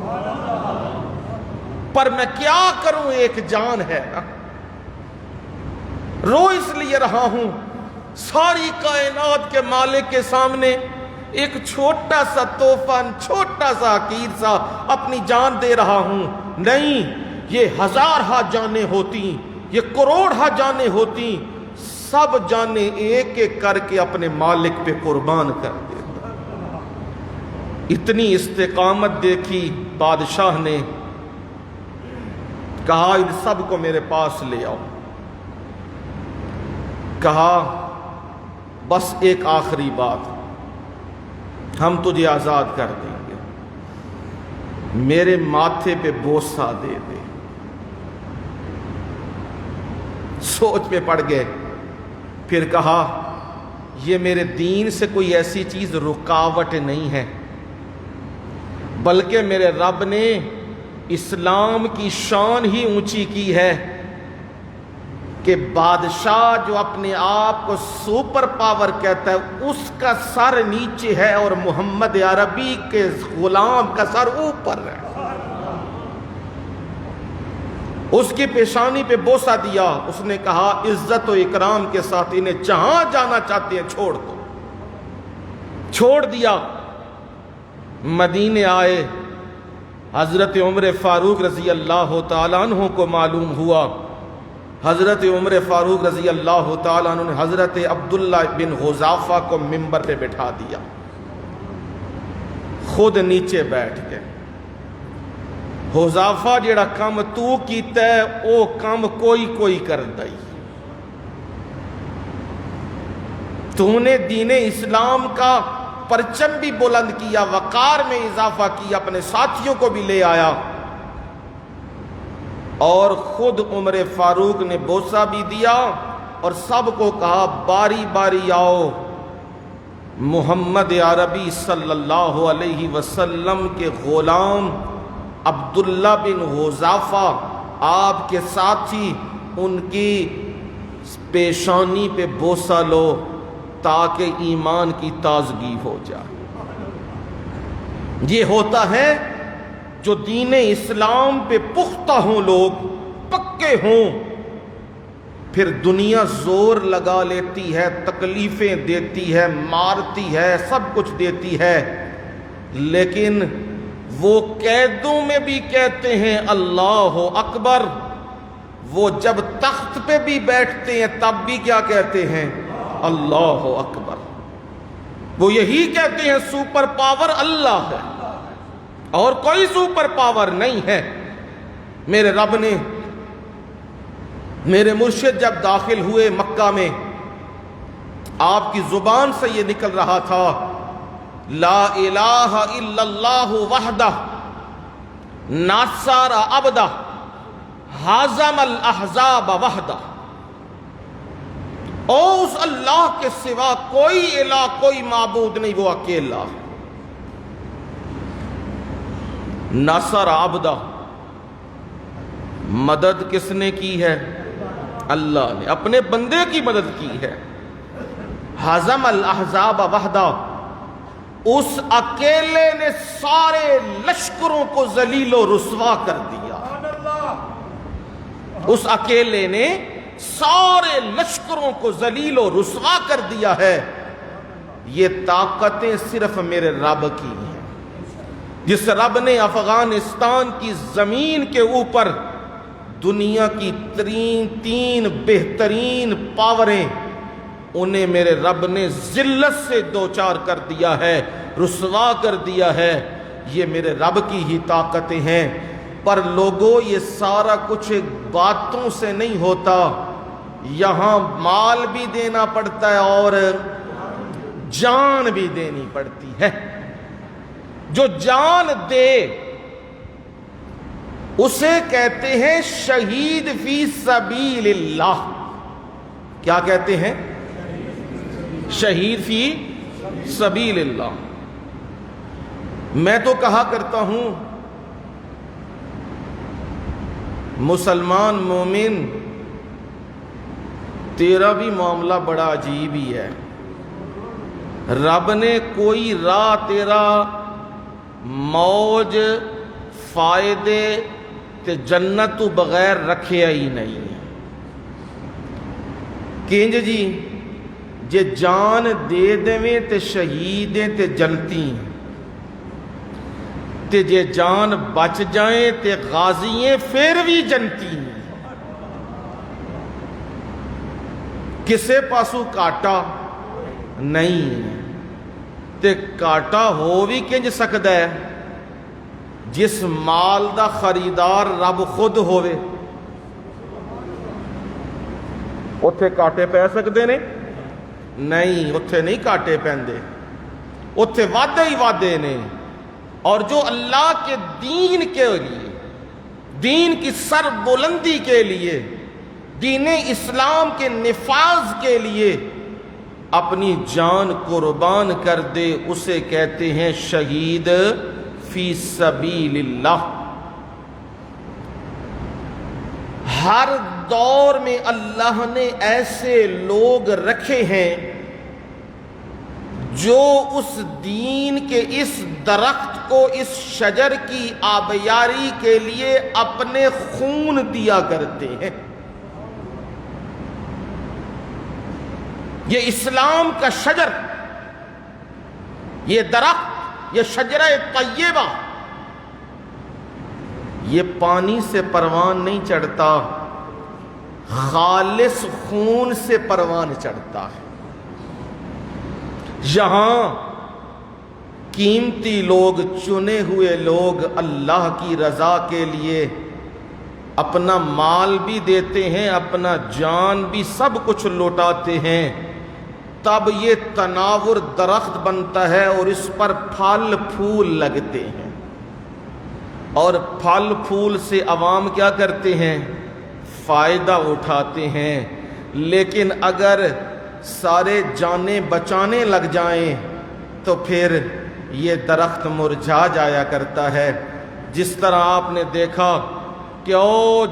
پر میں کیا کروں، ایک جان ہے نا۔ رو اس لیے رہا ہوں، ساری کائنات کے مالک کے سامنے ایک چھوٹا سا تحفہ، چھوٹا سا حقیر سا اپنی جان دے رہا ہوں۔ نہیں، یہ ہزارہا جانیں ہوتی، یہ کروڑہا جانیں ہوتی، سب جانیں ایک ایک کر کے اپنے مالک پہ قربان کر دیتا۔ اتنی استقامت دیکھی بادشاہ نے، کہا ان سب کو میرے پاس لے آؤ۔ کہا بس ایک آخری بات، ہم تجھے آزاد کر دیں گے، میرے ماتھے پہ بوسہ دے دے۔ سوچ میں پڑ گئے، پھر کہا یہ میرے دین سے کوئی ایسی چیز رکاوٹ نہیں ہے، بلکہ میرے رب نے اسلام کی شان ہی اونچی کی ہے کہ بادشاہ جو اپنے آپ کو سپر پاور کہتا ہے اس کا سر نیچے ہے اور محمد عربی کے غلام کا سر اوپر ہے۔ اس کی پیشانی پہ بوسہ دیا، اس نے کہا عزت و اکرام کے ساتھ انہیں جہاں جانا چاہتے ہیں چھوڑ دو۔ چھوڑ دیا، مدینے آئے۔ حضرت عمر فاروق رضی اللہ تعالیٰ عنہ کو معلوم ہوا، حضرت عمر فاروق رضی اللہ تعالیٰ عنہ نے حضرت عبداللہ بن حذافہ کو ممبر پہ بٹھا دیا، خود نیچے بیٹھ گئے۔ حذافہ جیڑا کام تو کیتا ہے او کام کوئی کوئی کر دائی، تو نے دین اسلام کا پرچم بھی بلند کیا، وقار میں اضافہ کیا، اپنے ساتھیوں کو بھی لے آیا، اور خود عمر فاروق نے بوسہ بھی دیا اور سب کو کہا باری باری آؤ، محمد عربی صلی اللہ علیہ وسلم کے غلام عبداللہ بن حذافہ آپ کے ساتھی، ان کی پیشانی پہ بوسہ لو تاکہ ایمان کی تازگی ہو جائے۔ یہ ہوتا ہے جو دین اسلام پہ پختہ ہوں، لوگ پکے ہوں، پھر دنیا زور لگا لیتی ہے، تکلیفیں دیتی ہے، مارتی ہے، سب کچھ دیتی ہے، لیکن وہ قیدوں میں بھی کہتے ہیں اللہ اکبر، وہ جب تخت پہ بھی بیٹھتے ہیں تب بھی کیا کہتے ہیں؟ اللہ اکبر۔ وہ یہی کہتے ہیں سپر پاور اللہ ہے اور کوئی سپر پاور نہیں ہے۔ میرے رب نے، میرے مرشد جب داخل ہوئے مکہ میں، آپ کی زبان سے یہ نکل رہا تھا لا الہ الا اللہ وحدہ ناصر عبدہ ہزم الاحزاب وحدہ، او اس اللہ کے سوا کوئی الہ، کوئی معبود نہیں، وہ اکیلا۔ ناصر عبدہ، مدد کس نے کی ہے؟ اللہ نے اپنے بندے کی مدد کی ہے۔ ہزم الاحزاب وحدہ، اس اکیلے نے سارے لشکروں کو ذلیل و رسوا کر دیا۔ اس اکیلے نے سارے لشکروں کو ذلیل و رسوا کر دیا ہے۔ یہ طاقتیں صرف میرے رب کی ہیں، جس رب نے افغانستان کی زمین کے اوپر دنیا کی تین بہترین پاوریں، انہیں میرے رب نے ذلت سے دوچار کر دیا ہے، رسوا کر دیا ہے۔ یہ میرے رب کی ہی طاقتیں ہیں۔ پر لوگوں، یہ سارا کچھ باتوں سے نہیں ہوتا، یہاں مال بھی دینا پڑتا ہے اور جان بھی دینی پڑتی ہے۔ جو جان دے اسے کہتے ہیں شہید فی سبیل اللہ۔ کیا کہتے ہیں؟ شہید فی سبیل اللہ۔ میں تو کہا کرتا ہوں مسلمان مومن تیرا بھی معاملہ بڑا عجیب ہی ہے. رب نے کوئی راہ تیرا موج فائدے تے جنت تو بغیر رکھیا ہی نہیں. کنج جی جے جان دے دیویں تے شہیدیں تے جنتی، تے جے جان بچ جائیں تے غازییں پھر بھی جنتی. کسے پاسو کاٹا نہیں. تے کاٹا ہو بھی کنج سکدا ہے جس مال دا خریدار رب خود ہوئے. اتھے کاٹے پہ سکتے نے؟ نہیں، اتھے نہیں کاٹے پیندے، اتھے وعدے ہی وعدے نے. اور جو اللہ کے دین کے لیے، دین کی سر بلندی کے لیے، دین اسلام کے نفاذ کے لیے اپنی جان قربان کر دے، اسے کہتے ہیں شہید فی سبیل اللہ. ہر دور میں اللہ نے ایسے لوگ رکھے ہیں جو اس دین کے اس درخت کو، اس شجر کی آبیاری کے لیے اپنے خون دیا کرتے ہیں. یہ اسلام کا شجر، یہ درخت، یہ شجرہ طیبہ، یہ پانی سے پروان نہیں چڑھتا، خالص خون سے پروان چڑھتا ہے. یہاں قیمتی لوگ، چنے ہوئے لوگ اللہ کی رضا کے لیے اپنا مال بھی دیتے ہیں، اپنا جان بھی، سب کچھ لوٹاتے ہیں. تب یہ تناور درخت بنتا ہے اور اس پر پھل پھول لگتے ہیں، اور پھل پھول سے عوام کیا کرتے ہیں؟ فائدہ اٹھاتے ہیں. لیکن اگر سارے جانیں بچانے لگ جائیں تو پھر یہ درخت مرجھا جایا کرتا ہے. جس طرح آپ نے دیکھا کہ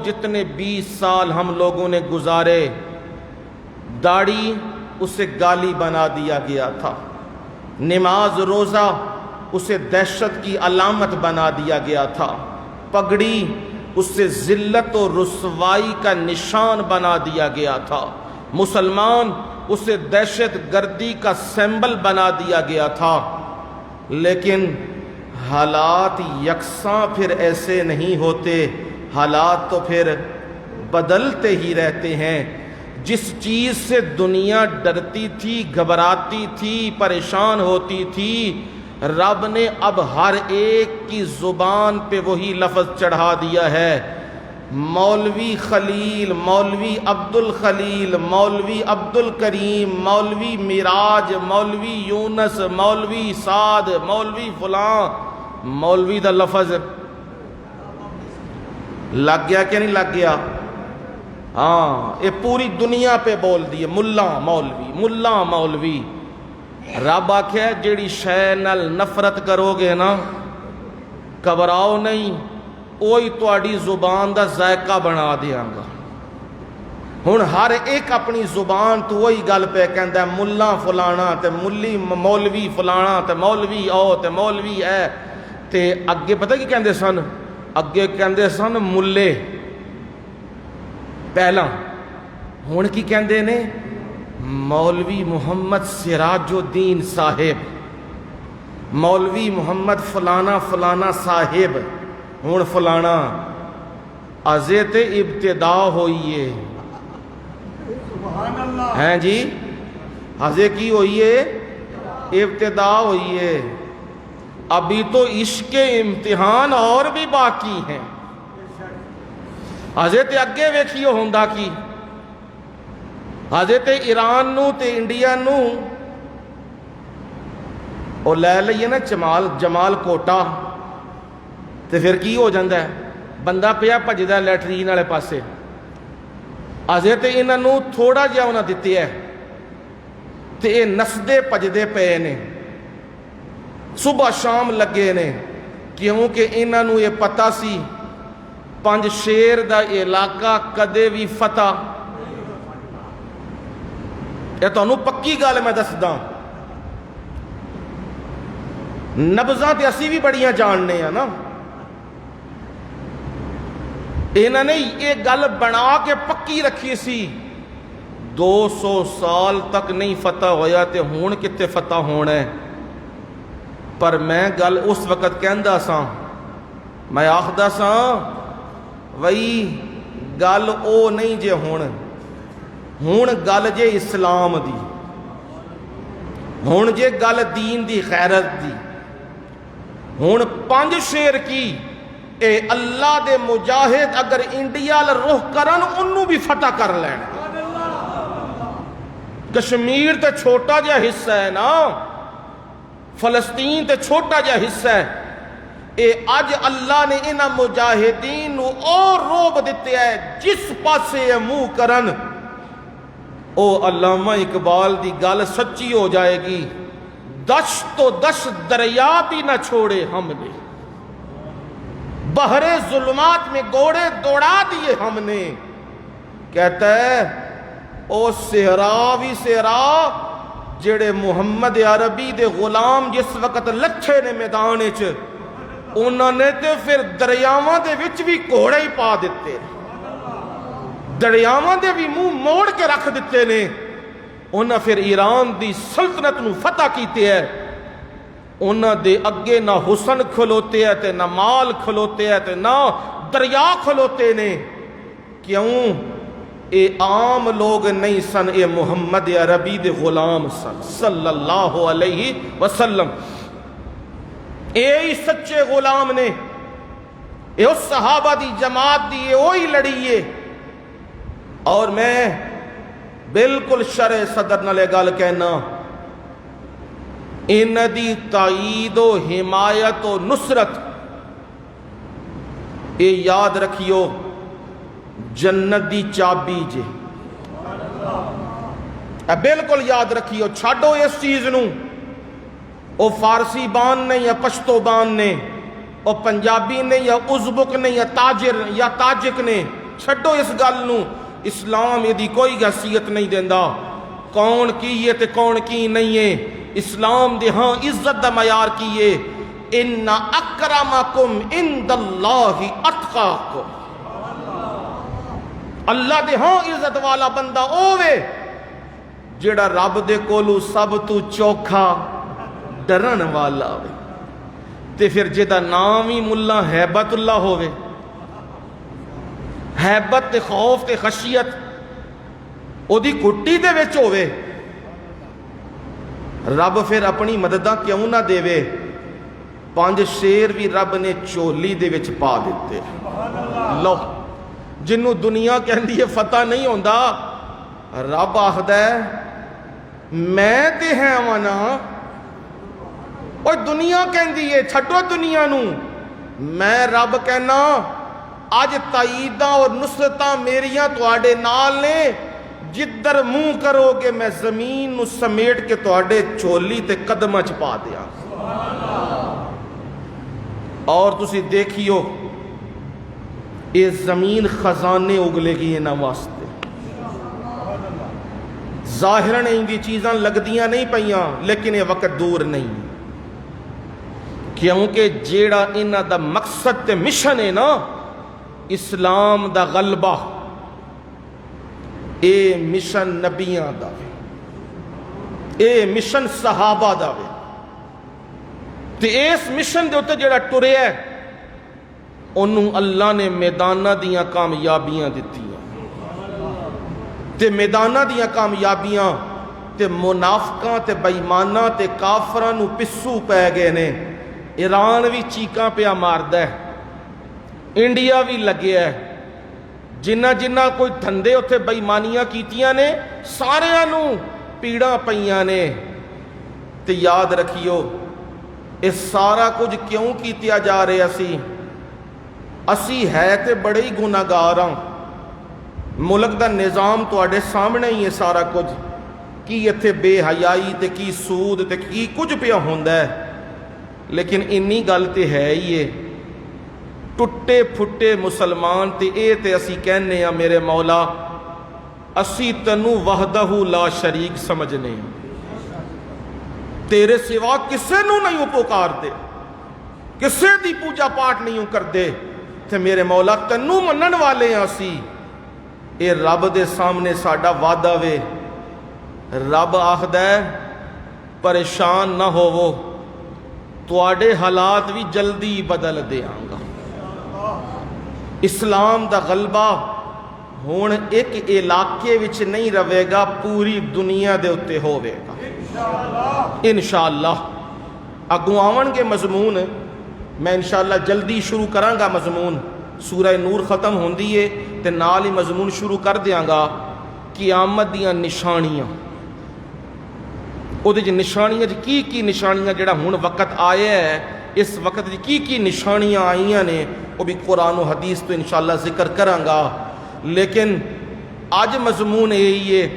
جتنے 20 سال ہم لوگوں نے گزارے، داڑھی اسے گالی بنا دیا گیا تھا، نماز روزہ اسے دہشت کی علامت بنا دیا گیا تھا، پگڑی اسے ذلت و رسوائی کا نشان بنا دیا گیا تھا، مسلمان اسے دہشت گردی کا سمبل بنا دیا گیا تھا. لیکن حالات یکساں پھر ایسے نہیں ہوتے، حالات تو پھر بدلتے ہی رہتے ہیں. جس چیز سے دنیا ڈرتی تھی، گھبراتی تھی، پریشان ہوتی تھی، رب نے اب ہر ایک کی زبان پہ وہی لفظ چڑھا دیا ہے. مولوی خلیل، مولوی عبد الخلیل، مولوی عبد الکریم، مولوی میراج، مولوی یونس، مولوی سعد، مولوی فلاں. مولوی دا لفظ لگ گیا کہ نہیں لگ گیا؟ ہاں، یہ پوری دنیا پہ بول دیے ملا مولوی، ملا مولوی. رب آکھیا جیڑی شے نال نفرت کرو گے نا، گھبراؤ نہیں، وہی تواڈی زبان دا ذائقہ بنا دیاں گا. ہن ہر ایک اپنی زبان تو وہی گل پہ کہندا ہے ملا فلانا تے ملی مولوی فلانا تے مولوی او تے مولوی اے. تے اگے پتہ کی کہندے سن؟ اگے کہندے سن ملے پہلا. ہن کی کہندے نے؟ مولوی محمد سراج الدین صاحب، مولوی محمد فلانا فلانا صاحب. ہن فلانا ازے تے ابتدا ہوئی ہے. ہیں جی، ازے کی ہوئی ہے؟ ابتدا ہوئی ہے. ابھی تو عشق امتحان اور بھی باقی ہیں. ازے تے اگے ویکھیو ہوندا کی. ازے تے ایران نو تے انڈیا نو او لے لئیے نا جمال کوٹا، تے پھر کی ہو جاندا ہے؟ بندہ پیا بھجدا لیٹرین والے پاسے. ازے تے انہاں نو تھوڑا جہا انہاں دتے ہے تے اے نسدے بھجدے پئے نے، صبح شام لگے نے، کیونکہ انہاں نو یہ پتہ سی پنج شیر دا علاقہ کدے بھی فتح یہ تمہیں پکی گل میں دسدا، نبضاں تے اسی بھی بڑیاں جاننے ہیں نا، انہوں نے یہ گل بنا کے پکی رکھی سی، 200 سال تک نہیں فتح ہویا تے ہون کتے فتح ہونا ہے۔ پر میں گل اس وقت کہندا سا، میں آخدا سا وہی گل او نہیں جے ہون گل جے اسلام دی، ہون جے گل دین دی غیرت دی، ہون 5 شیر کی اے اللہ دے مجاہد اگر انڈیا رخ کرن انہوں بھی فتح کر لین۔ کشمیر تے چھوٹا جا حصہ ہے نا، فلسطین تے چھوٹا جا حصہ ہے، اے اج اللہ نے انہاں مجاہدین نو اور روب دیتے ہے، جس پاسے منہ کرن او علامہ اقبال دی گل سچی ہو جائے گی، دشت تو دشت دریا بھی نہ چھوڑے ہم نے، بحر ظلمات میں گھوڑے دوڑا دیے ہم نے۔ کہتا ہے او صحرا بھی صحرا جڑے محمد عربی دے غلام جس وقت لچھے نے میدان وچ، انہوں نے تے پھر دریاواں دے وچ بھی گھوڑے ہی پا دیتے، دریاواں دے بھی منہ موڑ کے رکھ دیتے نے۔ انہاں پھر ایران دی سلطنت نو فتح کیتے ہے، انہاں دے اگے نہ حسن کھلوتے ہیں تے نہ مال کھلوتے ہیں تے نہ دریا کھلوتے نے۔ کیوں؟ اے عام لوگ نہیں سن، اے محمد عربی دے غلام سن صلی اللہ علیہ وسلم، اے ہی سچے غلام نے، اے اس صحابہ دی جماعت دی، اے وہی لڑیے۔ اور میں بالکل شرع صدر نالے گل کہنا، ان دی تائید و حمایت و نصرت اے یاد رکھیو جنت دی چابی جے، بالکل یاد رکھیو، چھاڑو اس چیز نو، او فارسی بان نے یا پشتو بان نے، او پنجابی نے یا ازبک نے یا تاجر یا تاجک نے، چھڑو اس گل نو۔ اسلام یہ دی کوئی حیثیت نہیں دیندا کون کی ہے تے کون کی نہیں ہے۔ اسلام دے ہاں عزت دا معیار کیے، ان اکرمکم عند اللہ اتقاکم، اللہ دے ہاں عزت والا بندہ اوے جڑا رب دے کولو سب تو چوکھا ڈرن والا ہوئے، تے پھر جدا نام ہی ملا ہیبت اللہ ہوئے، ہیبت تے خوف تے خشیت او دی کٹی دے وچ ہوئے، رب پھر اپنی مددہ کیوں نہ دے وے؟ 5 شیر بھی رب نے چولی دے وچ پا دیتے، لو جنہوں دنیا کہندی ہے فتح نہیں ہوندا، رب آخدا ہے میں تے ہیں وانا، اور دنیا کہندی ہے چھٹو دنیا نو، میں رب کہنا آج تائیداں اور نصرتاں میریاں تواڈے نال نے، جدر منہ کرو گے میں زمین نو سمیٹ کے تواڈے چولی تے قدمہ چپا دیا۔ اور تسی دیکھیو یہ زمین خزانے اگلے گی انہاں واسطے، ظاہراً ان چیزاں لگدیاں نہیں پئیاں لیکن یہ وقت دور نہیں، کیونکہ جیڑا انہاں دا مقصد تے مشن ہے نا اسلام دا غلبہ، اے مشن نبیاں دا وے، اے مشن صحابہ دا وے، تے اس مشن دے ہوتے جڑا ٹرے ہے انہوں اللہ نے میدانہ دیاں کامیابیاں دیتی ہیں، تے میدانہ دیاں کامیابیاں تے منافقاں تے بےایماناں تے کافراں نو پسو پہ گئے نے۔ ایران بھی چیکاں پیا ماردہ ہے، انڈیا بھی لگیا ہے، جنہ جنہ کوئی دھندے اتھے بےایمانیاں کیتیاں نے سارے نو پیڑاں پئیاں نے۔ تے یاد رکھیو اس سارا کچھ کیوں کیتیا جا رہے اسی ہے تے بڑے ہی گناہگاراں، ملک دا نظام تواڈے سامنے ہی ہے سارا کچھ، کی اتھے بے حیائی تے کی سود تے کی کچھ پیا ہوندا ہے، لیکن انی گل تے ہے ہی ہے ٹٹے پھٹے مسلمان تے اے تے اسی کہنے ہیں میرے مولا اسی تینوں وحدہ لا شریک سمجھنے، تیرے سوا کسے نو نہیں پکار دے، کسے دی پوجا پاٹ نہیں کر دے، تے میرے مولا تینوں منن والے ہیں اسی۔ اے رب دے سامنے ساڈا وعدہ وے، رب آخدا ہے پریشان نہ ہوو، تواڈے حالات بھی جلدی بدل دیاں گا۔ اسلام دا غلبہ ہون ایک علاقے وچ نہیں رہے گا، پوری دنیا دے اتے ہوئے گا انشاءاللہ۔ اگوں آون کے مضمون میں انشاءاللہ جلدی شروع کراں گا۔ مضمون سورہ نور ختم ہوندی ہے تے نال ہی مضمون شروع کر دیاں گا قیامت دیاں نشانیاں۔ او دے جی نشانیاں کی نشانیاں جڑا ہن وقت آیا ہے، اس وقت کی نشانیاں آئیاں نے، وہ بھی قرآن و حدیث تو انشاءاللہ ذکر کراں گا۔ لیکن آج مضمون یہی ہے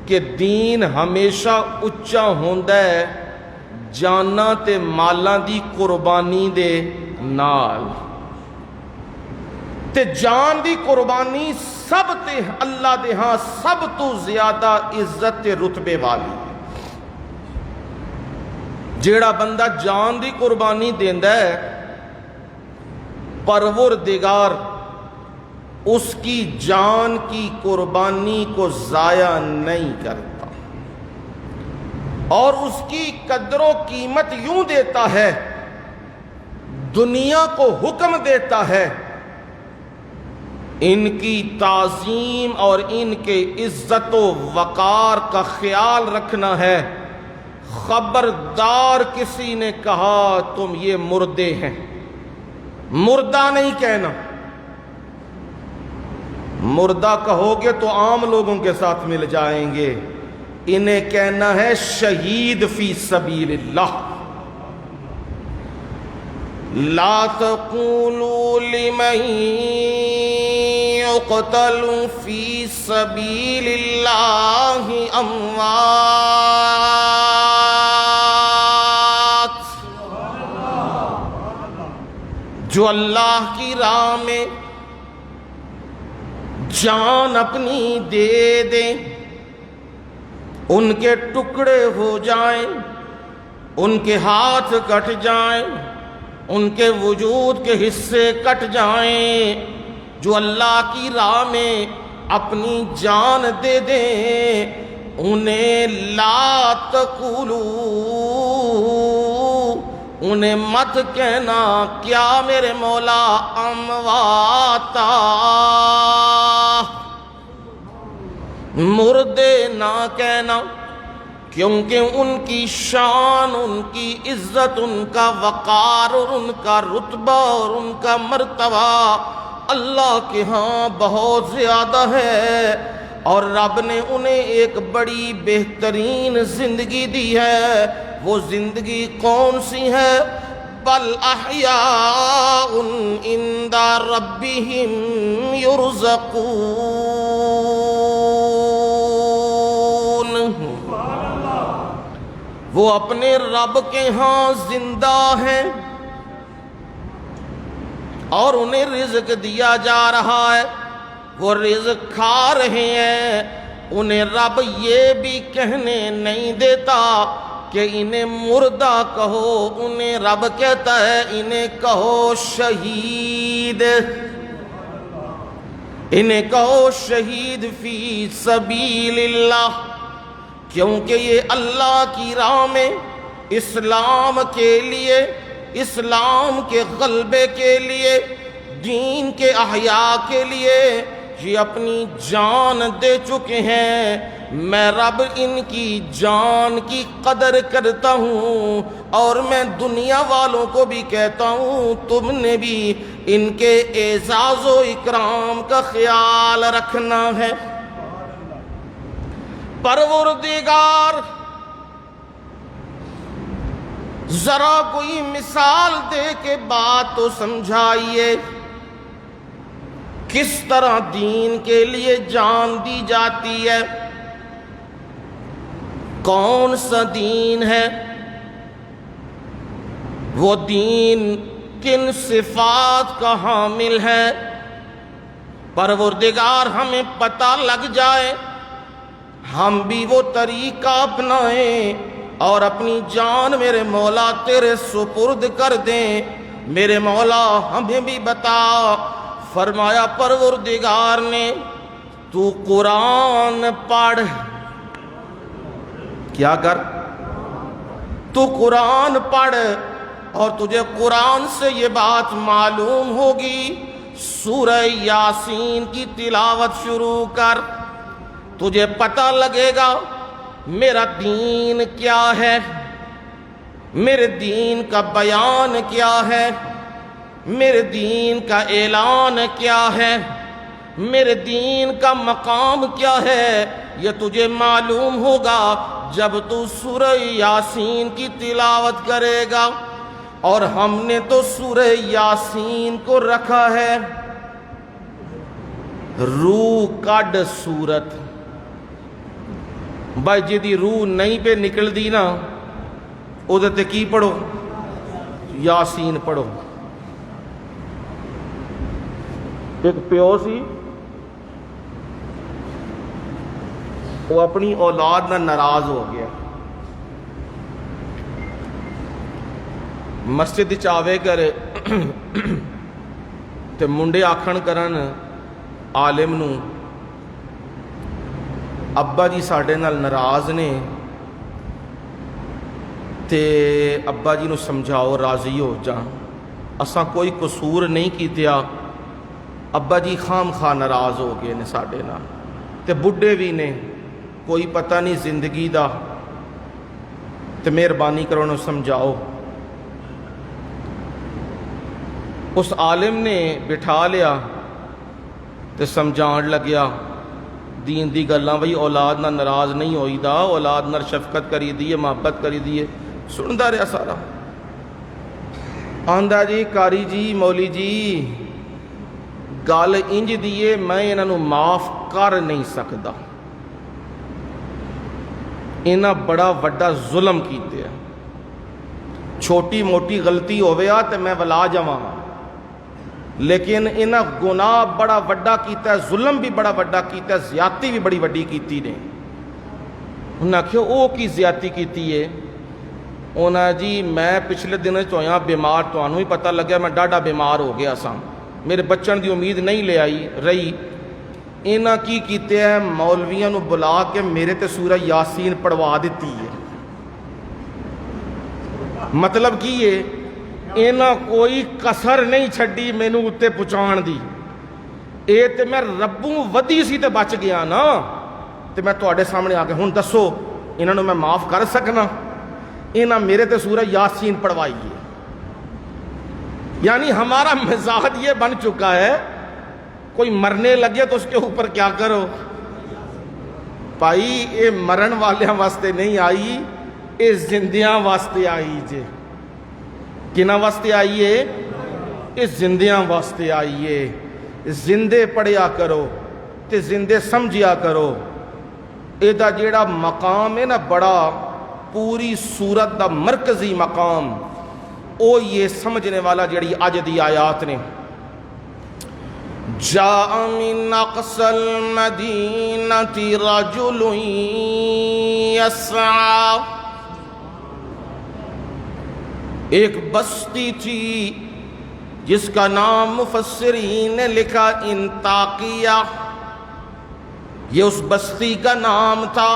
کہ دین ہمیشہ اچا ہوندا ہے جانا تے مالاں دی قربانی دے نال، تے جان دی قربانی سب تے اللہ دے ہاں سب تو زیادہ عزت تے رتبے والی۔ جیڑا بندہ جان دی قربانی دیندا ہے، پروردگار اس کی جان کی قربانی کو ضائع نہیں کرتا، اور اس کی قدر و قیمت یوں دیتا ہے، دنیا کو حکم دیتا ہے ان کی تعظیم اور ان کے عزت و وقار کا خیال رکھنا ہے۔ خبردار کسی نے کہا تم یہ مردے ہیں، مردہ نہیں کہنا، مردہ کہو گے تو عام لوگوں کے ساتھ مل جائیں گے، انہیں کہنا ہے شہید فی سبیل اللہ۔ لا تقولوا لمن يقتل فی سبیل اللہ اموات، جو اللہ کی راہ میں جان اپنی دے دیں، ان کے ٹکڑے ہو جائیں، ان کے ہاتھ کٹ جائیں، ان کے وجود کے حصے کٹ جائیں، جو اللہ کی راہ میں اپنی جان دے دیں، انہیں لا تقولو، انہیں مت کہنا کیا میرے مولا امواتا، مردے نہ کہنا، کیونکہ ان کی شان، ان کی عزت، ان کا وقار اور ان کا رتبہ اور ان کا مرتبہ اللہ کے ہاں بہت زیادہ ہے، اور رب نے انہیں ایک بڑی بہترین زندگی دی ہے۔ وہ زندگی کون سی ہے؟ بل احیاء عند ربہم یرزقون، وہ اپنے رب کے ہاں زندہ ہیں اور انہیں رزق دیا جا رہا ہے، وہ رزق کھا رہے ہیں۔ انہیں رب یہ بھی کہنے نہیں دیتا کہ انہیں مردہ کہو، انہیں رب کہتا ہے انہیں کہو شہید، انہیں کہو شہید فی سبیل اللہ، کیونکہ یہ اللہ کی راہ میں اسلام کے لیے، اسلام کے غلبے کے لیے، دین کے احیاء کے لیے یہ اپنی جان دے چکے ہیں۔ میں رب ان کی جان کی قدر کرتا ہوں، اور میں دنیا والوں کو بھی کہتا ہوں تم نے بھی ان کے اعزاز و اکرام کا خیال رکھنا ہے۔ پروردگار ذرا کوئی مثال دے کے بات تو سمجھائیے، کس طرح دین کے لیے جان دی جاتی ہے؟ کون سا دین ہے؟ وہ دین کن صفات کا حامل ہے؟ پروردگار ہمیں پتہ لگ جائے، ہم بھی وہ طریقہ اپنائیں اور اپنی جان میرے مولا تیرے سپرد کر دیں۔ میرے مولا ہمیں بھی بتا۔ فرمایا پروردگار نے تو قرآن پڑھ، کیا کر؟ تو قرآن پڑھ، اور تجھے قرآن سے یہ بات معلوم ہوگی، سورہ یاسین کی تلاوت شروع کر، تجھے پتہ لگے گا میرا دین کیا ہے، میرے دین کا بیان کیا ہے، میرے دین کا اعلان کیا ہے، میرے دین کا مقام کیا ہے، یہ تجھے معلوم ہوگا جب تو سورہ یاسین کی تلاوت کرے گا۔ اور ہم نے تو سورہ یاسین کو رکھا ہے روح کڈ سورت، بھائی جدی روح نہیں پہ نکل دی نا او تے کی پڑھو؟ یاسین پڑھو۔ ایک پیو سی، وہ اپنی اولاد نہ ناراض ہو گیا، مسجد چاوے کرے تے منڈے آکھن کرن عالم نو، ابا جی ساڈے نال ناراض نے تے ابا جی نو سمجھاؤ راضی ہو جان، اساں کوئی قصور نہیں کیتیا، ابا جی خام خواہ ناراض ہو گئے نے ساڈے نال، تے بڈھے بھی نے، کوئی پتہ نہیں زندگی دا، تے مہربانی کرو انہوں سمجھاؤ۔ اس عالم نے بٹھا لیا تے سمجھان لگیا دین دی گلاں، بھئی اولاد نہ ناراض نہیں ہوئی دا، اولاد نہ شفقت کری دیئے، محبت کری دیئے، سندا رہا سارا۔ آندا جی کاری جی مولی جی گل انج دیئے میں انہاں نو معاف کر نہیں سکدا، انہاں بڑا وڈا ظلم کیتے ہیں، چھوٹی موٹی غلطی ہویا تے میں ولا جاواں، لیکن انہاں گناہ بڑا وڈا کیتا ہے، ظلم بھی بڑا وڈا کیتا ہے، زیادتی بھی بڑی وڈی کیتی نے۔ انہاں آکھیا او کی زیادتی کیتی ہے؟ انہاں جی میں پچھلے دن ہویا بیمار، تانوں ہی پتہ لگیا میں ڈاڈا بیمار ہو گیا ساں، میرے بچن دی امید نہیں لے آئی رہی، انہاں کی کیتے ہیں مولویاں نو بلا کے میرے تے سورہ یاسین پڑھوا دیتی ہے۔ مطلب کی ہے انہاں کوئی کسر نہیں چھڈی مینوں اتے پہنچان دی، اے تے میں ربوں ودی سی تے بچ گیا نا، تے میں تواڈے سامنے آ کے ہن دسو انہاں نو میں معاف کر سکنا؟ انہاں میرے تے سورہ یاسین پڑھوائی ہے۔ یعنی ہمارا مزاج یہ بن چکا ہے کوئی مرنے لگے تو اس کے اوپر کیا کرو؟ بھائی اے مرن والیاں واسطے نہیں آئی، اے زندیاں واسطے آئی جے۔ کنہاں واسطے آئیے؟ اے زندیاں واسطے آئیے۔ زندے پڑھیا کرو تے زندے سمجھیا کرو، اے دا جیڑا مقام ہے نا بڑا پوری سورت دا مرکزی مقام، او یہ سمجھنے والا جیڑی اج دی آیات نے، جاء من اقصى المدینة رجل یسعى، ایک بستی تھی جس کا نام مفسرین نے لکھا انطاکیہ، یہ اس بستی کا نام تھا۔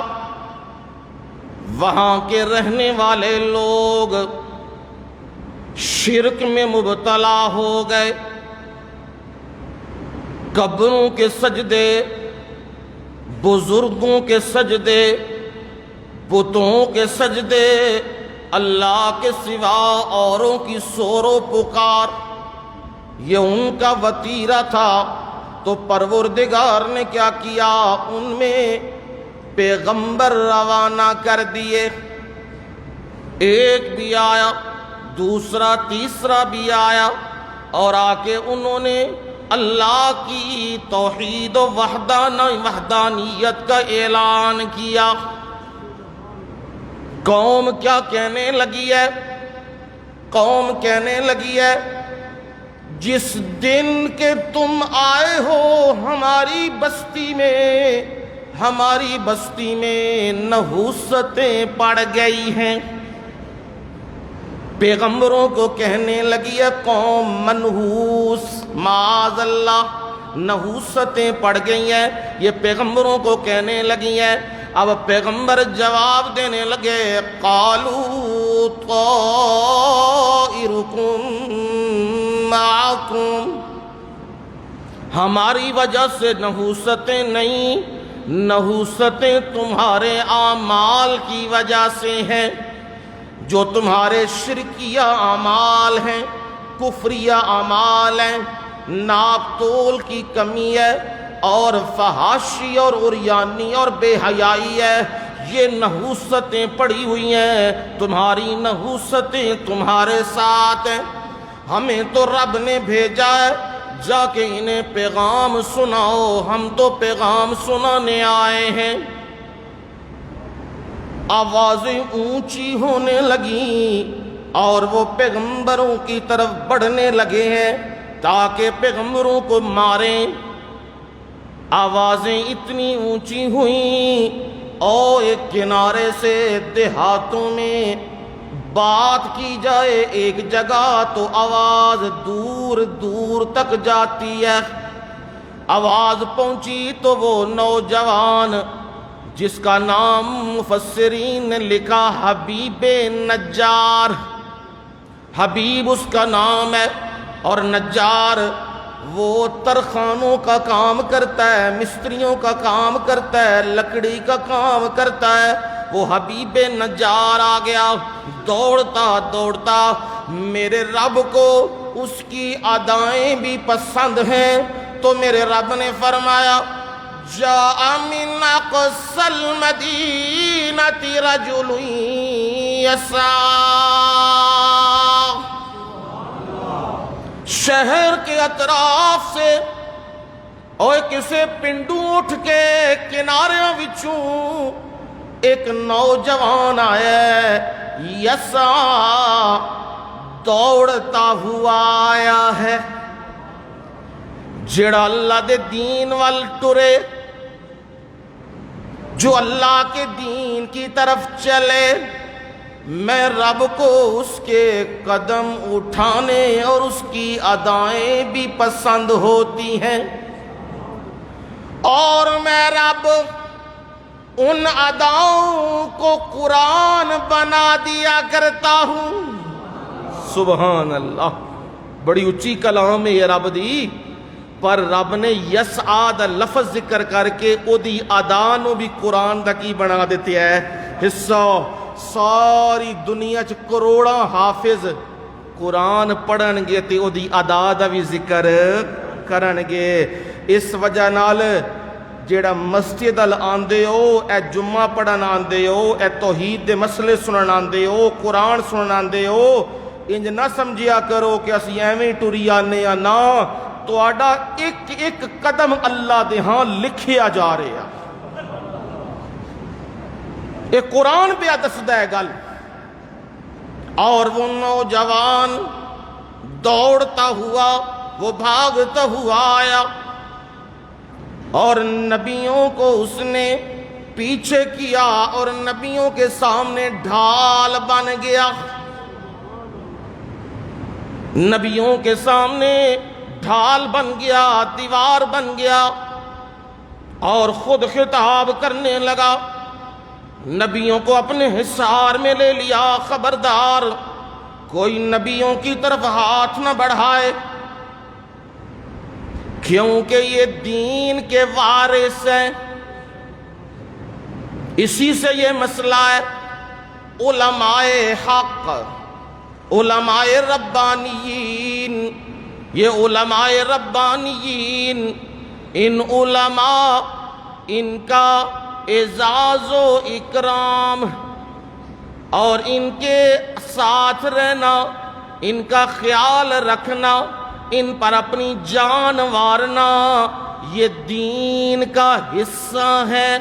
وہاں کے رہنے والے لوگ شرک میں مبتلا ہو گئے، قبروں کے سجدے، بزرگوں کے سجدے، بتوں کے سجدے، اللہ کے سوا اوروں کی سور و پکار، یہ ان کا وتیرہ تھا۔ تو پروردگار نے کیا کیا؟ ان میں پیغمبر روانہ کر دیے، ایک بھی آیا، دوسرا تیسرا بھی آیا، اور آ کے انہوں نے اللہ کی توحید و وحدانیت کا اعلان کیا۔ قوم کیا کہنے لگی ہے؟ قوم کہنے لگی ہے جس دن کے تم آئے ہو ہماری بستی میں نحوستیں پڑ گئی ہیں۔ پیغمبروں کو کہنے لگی ہے قوم منحوس، معاذ اللہ، نحوستیں پڑ گئی ہیں، یہ پیغمبروں کو کہنے لگی ہیں۔ اب پیغمبر جواب دینے لگے، قالوا طائرکم معکم، ہماری وجہ سے نحوستیں نہیں، نحوستیں تمہارے اعمال کی وجہ سے ہیں، جو تمہارے شرکیہ اعمال ہیں، کفریہ اعمال ہیں، ناپ تول کی کمی ہے، اور فحاشی اور عریانی اور بے حیائی ہے، یہ نحوستیں پڑی ہوئی ہیں، تمہاری نحوستیں تمہارے ساتھ ہیں۔ ہمیں تو رب نے بھیجا ہے جا کے انہیں پیغام سناؤ، ہم تو پیغام سنانے آئے ہیں۔ آوازیں اونچی ہونے لگیں اور وہ پیغمبروں کی طرف بڑھنے لگے ہیں تاکہ پیغمبروں کو ماریں۔ آوازیں اتنی اونچی ہوئیں اور ایک کنارے سے دیہاتوں میں بات کی جائے ایک جگہ تو آواز دور دور تک جاتی ہے۔ آواز پہنچی تو وہ نوجوان جس کا نام مفسرین نے لکھا حبیب نجار، حبیب اس کا نام ہے، اور نجار وہ ترخانوں کا کام کرتا ہے، مستریوں کا کام کرتا ہے، لکڑی کا کام کرتا ہے۔ وہ حبیب نجار آ گیا دوڑتا دوڑتا، میرے رب کو اس کی ادائیں بھی پسند ہیں، تو میرے رب نے فرمایا جاء من اقصى المدینة رجل یسعی، شہر کے اطراف سے اور کسے پنڈو اٹھ کے کناریاں وچوں ایک نوجوان آیا ہے، یسعی، دوڑتا ہوا آیا ہے، جڑا اللہ دے دین وال ٹرے، جو اللہ کے دین کی طرف چلے، میں رب کو اس کے قدم اٹھانے اور اس کی ادائیں بھی پسند ہوتی ہیں، اور میں رب ان اداؤں کو قرآن بنا دیا کرتا ہوں۔ سبحان اللہ، بڑی اچھی کلام ہے یہ رب دی، پر رب نے یسعی دا لفظ ذکر کر کے او دی ادا نو بھی قرآن دا کی بنا دیتے ہے حصہ۔ ساری دنیا چ کروڑاں حافظ قرآن پڑھن گے تے او دی ادا دا بھی ذکر کرن گے۔ اس وجہ نال جیڑا مسجد ال آندے ہو، اے جمعہ پڑھن آندے ہو، اے توحید دے مسئلے سنن آندے ہو، قرآن سنن آندے ہو، انج نہ سمجھیا کرو کہ اسی ایویں ٹری آنے یا نہ، تہاڈا ایک ایک قدم اللہ دے ہاں لکھیا جا رہا۔ یہ قرآن پہ دسدا ہے گل۔ اور وہ نوجوان دوڑتا ہوا، وہ بھاگتا ہوا آیا، اور نبیوں کو اس نے پیچھے کیا اور نبیوں کے سامنے ڈھال بن گیا، نبیوں کے سامنے ڈھال بن گیا، دیوار بن گیا، اور خود خطاب کرنے لگا، نبیوں کو اپنے حصار میں لے لیا، خبردار کوئی نبیوں کی طرف ہاتھ نہ بڑھائے، کیونکہ یہ دین کے وارث ہیں۔ اسی سے یہ مسئلہ ہے، علماء حق، علماء ربانیین، یہ علماء ربانیین، ان علماء، ان کا اعزاز و اکرام اور ان کے ساتھ رہنا، ان کا خیال رکھنا، ان پر اپنی جان وارنا، یہ دین کا حصہ ہے،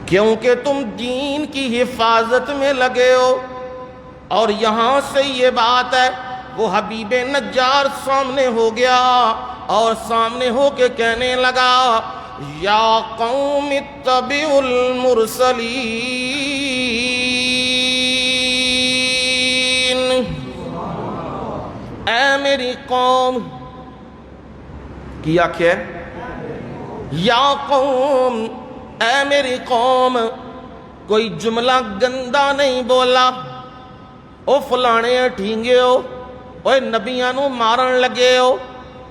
کیونکہ تم دین کی حفاظت میں لگے ہو۔ اور یہاں سے یہ بات ہے، وہ حبیب نجار سامنے ہو گیا اور سامنے ہو کے کہنے لگا یا قوم اتبعوا المرسلین، اے میری قوم، کیا کہ یا قوم، اے میری قوم، کوئی جملہ گندا نہیں بولا، او فلانے ٹھینگے ہو، او نبیاں نو مارن لگے ہو،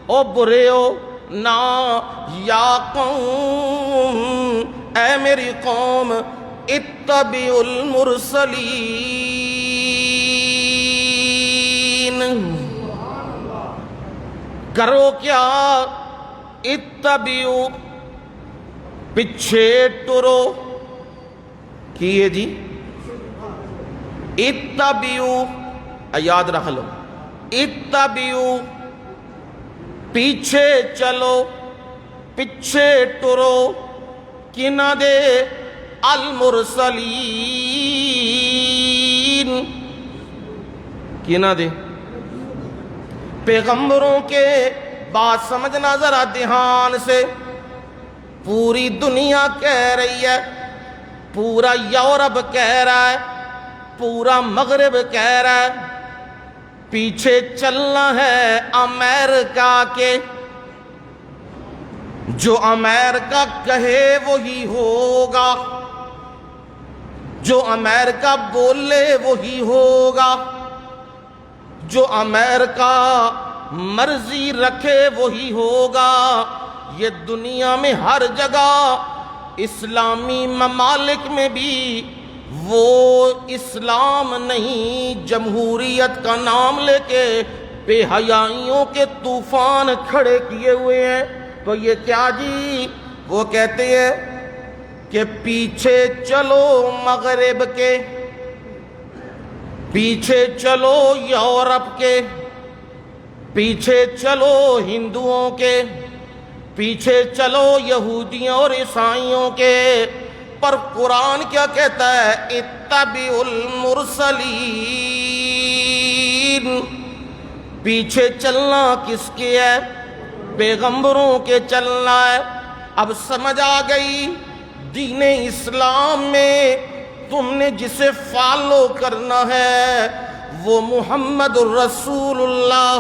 او برے ہو، نا، یا قوم، اے میری قوم، اتبعوا المرسلین، کرو کیا، اتبعوا، پچھے ٹرو، کیے جی، اتبعوا، یاد رکھ لو، اتبعوا، پیچھے چلو، پیچھے ٹرو، کنہ دے، المرسلین، کنہ دے، پیغمبروں کے بات سمجھنا ذرا دھیان سے، پوری دنیا کہہ رہی ہے، پورا یورپ کہہ رہا ہے، پورا مغرب کہہ رہا ہے، پیچھے چلنا ہے امریکہ کے، جو امریکہ کہے وہی ہوگا، جو امریکہ بولے وہی ہوگا، جو امریکہ مرضی رکھے وہی ہوگا۔ یہ دنیا میں ہر جگہ اسلامی ممالک میں بھی وہ اسلام نہیں، جمہوریت کا نام لے کے بے حیائیوں کے طوفان کھڑے کیے ہوئے ہیں۔ تو یہ کیا جی، وہ کہتے ہیں کہ پیچھے چلو مغرب کے، پیچھے چلو یورپ کے، پیچھے چلو ہندوؤں کے، پیچھے چلو یہودیوں اور عیسائیوں کے، پر قرآن کیا کہتا ہے، اتبعوا المرسلین، پیچھے چلنا کس کے ہے؟ پیغمبروں کے چلنا ہے۔ اب سمجھ آ گئی، دین اسلام میں تم نے جسے فالو کرنا ہے وہ محمد الرسول اللہ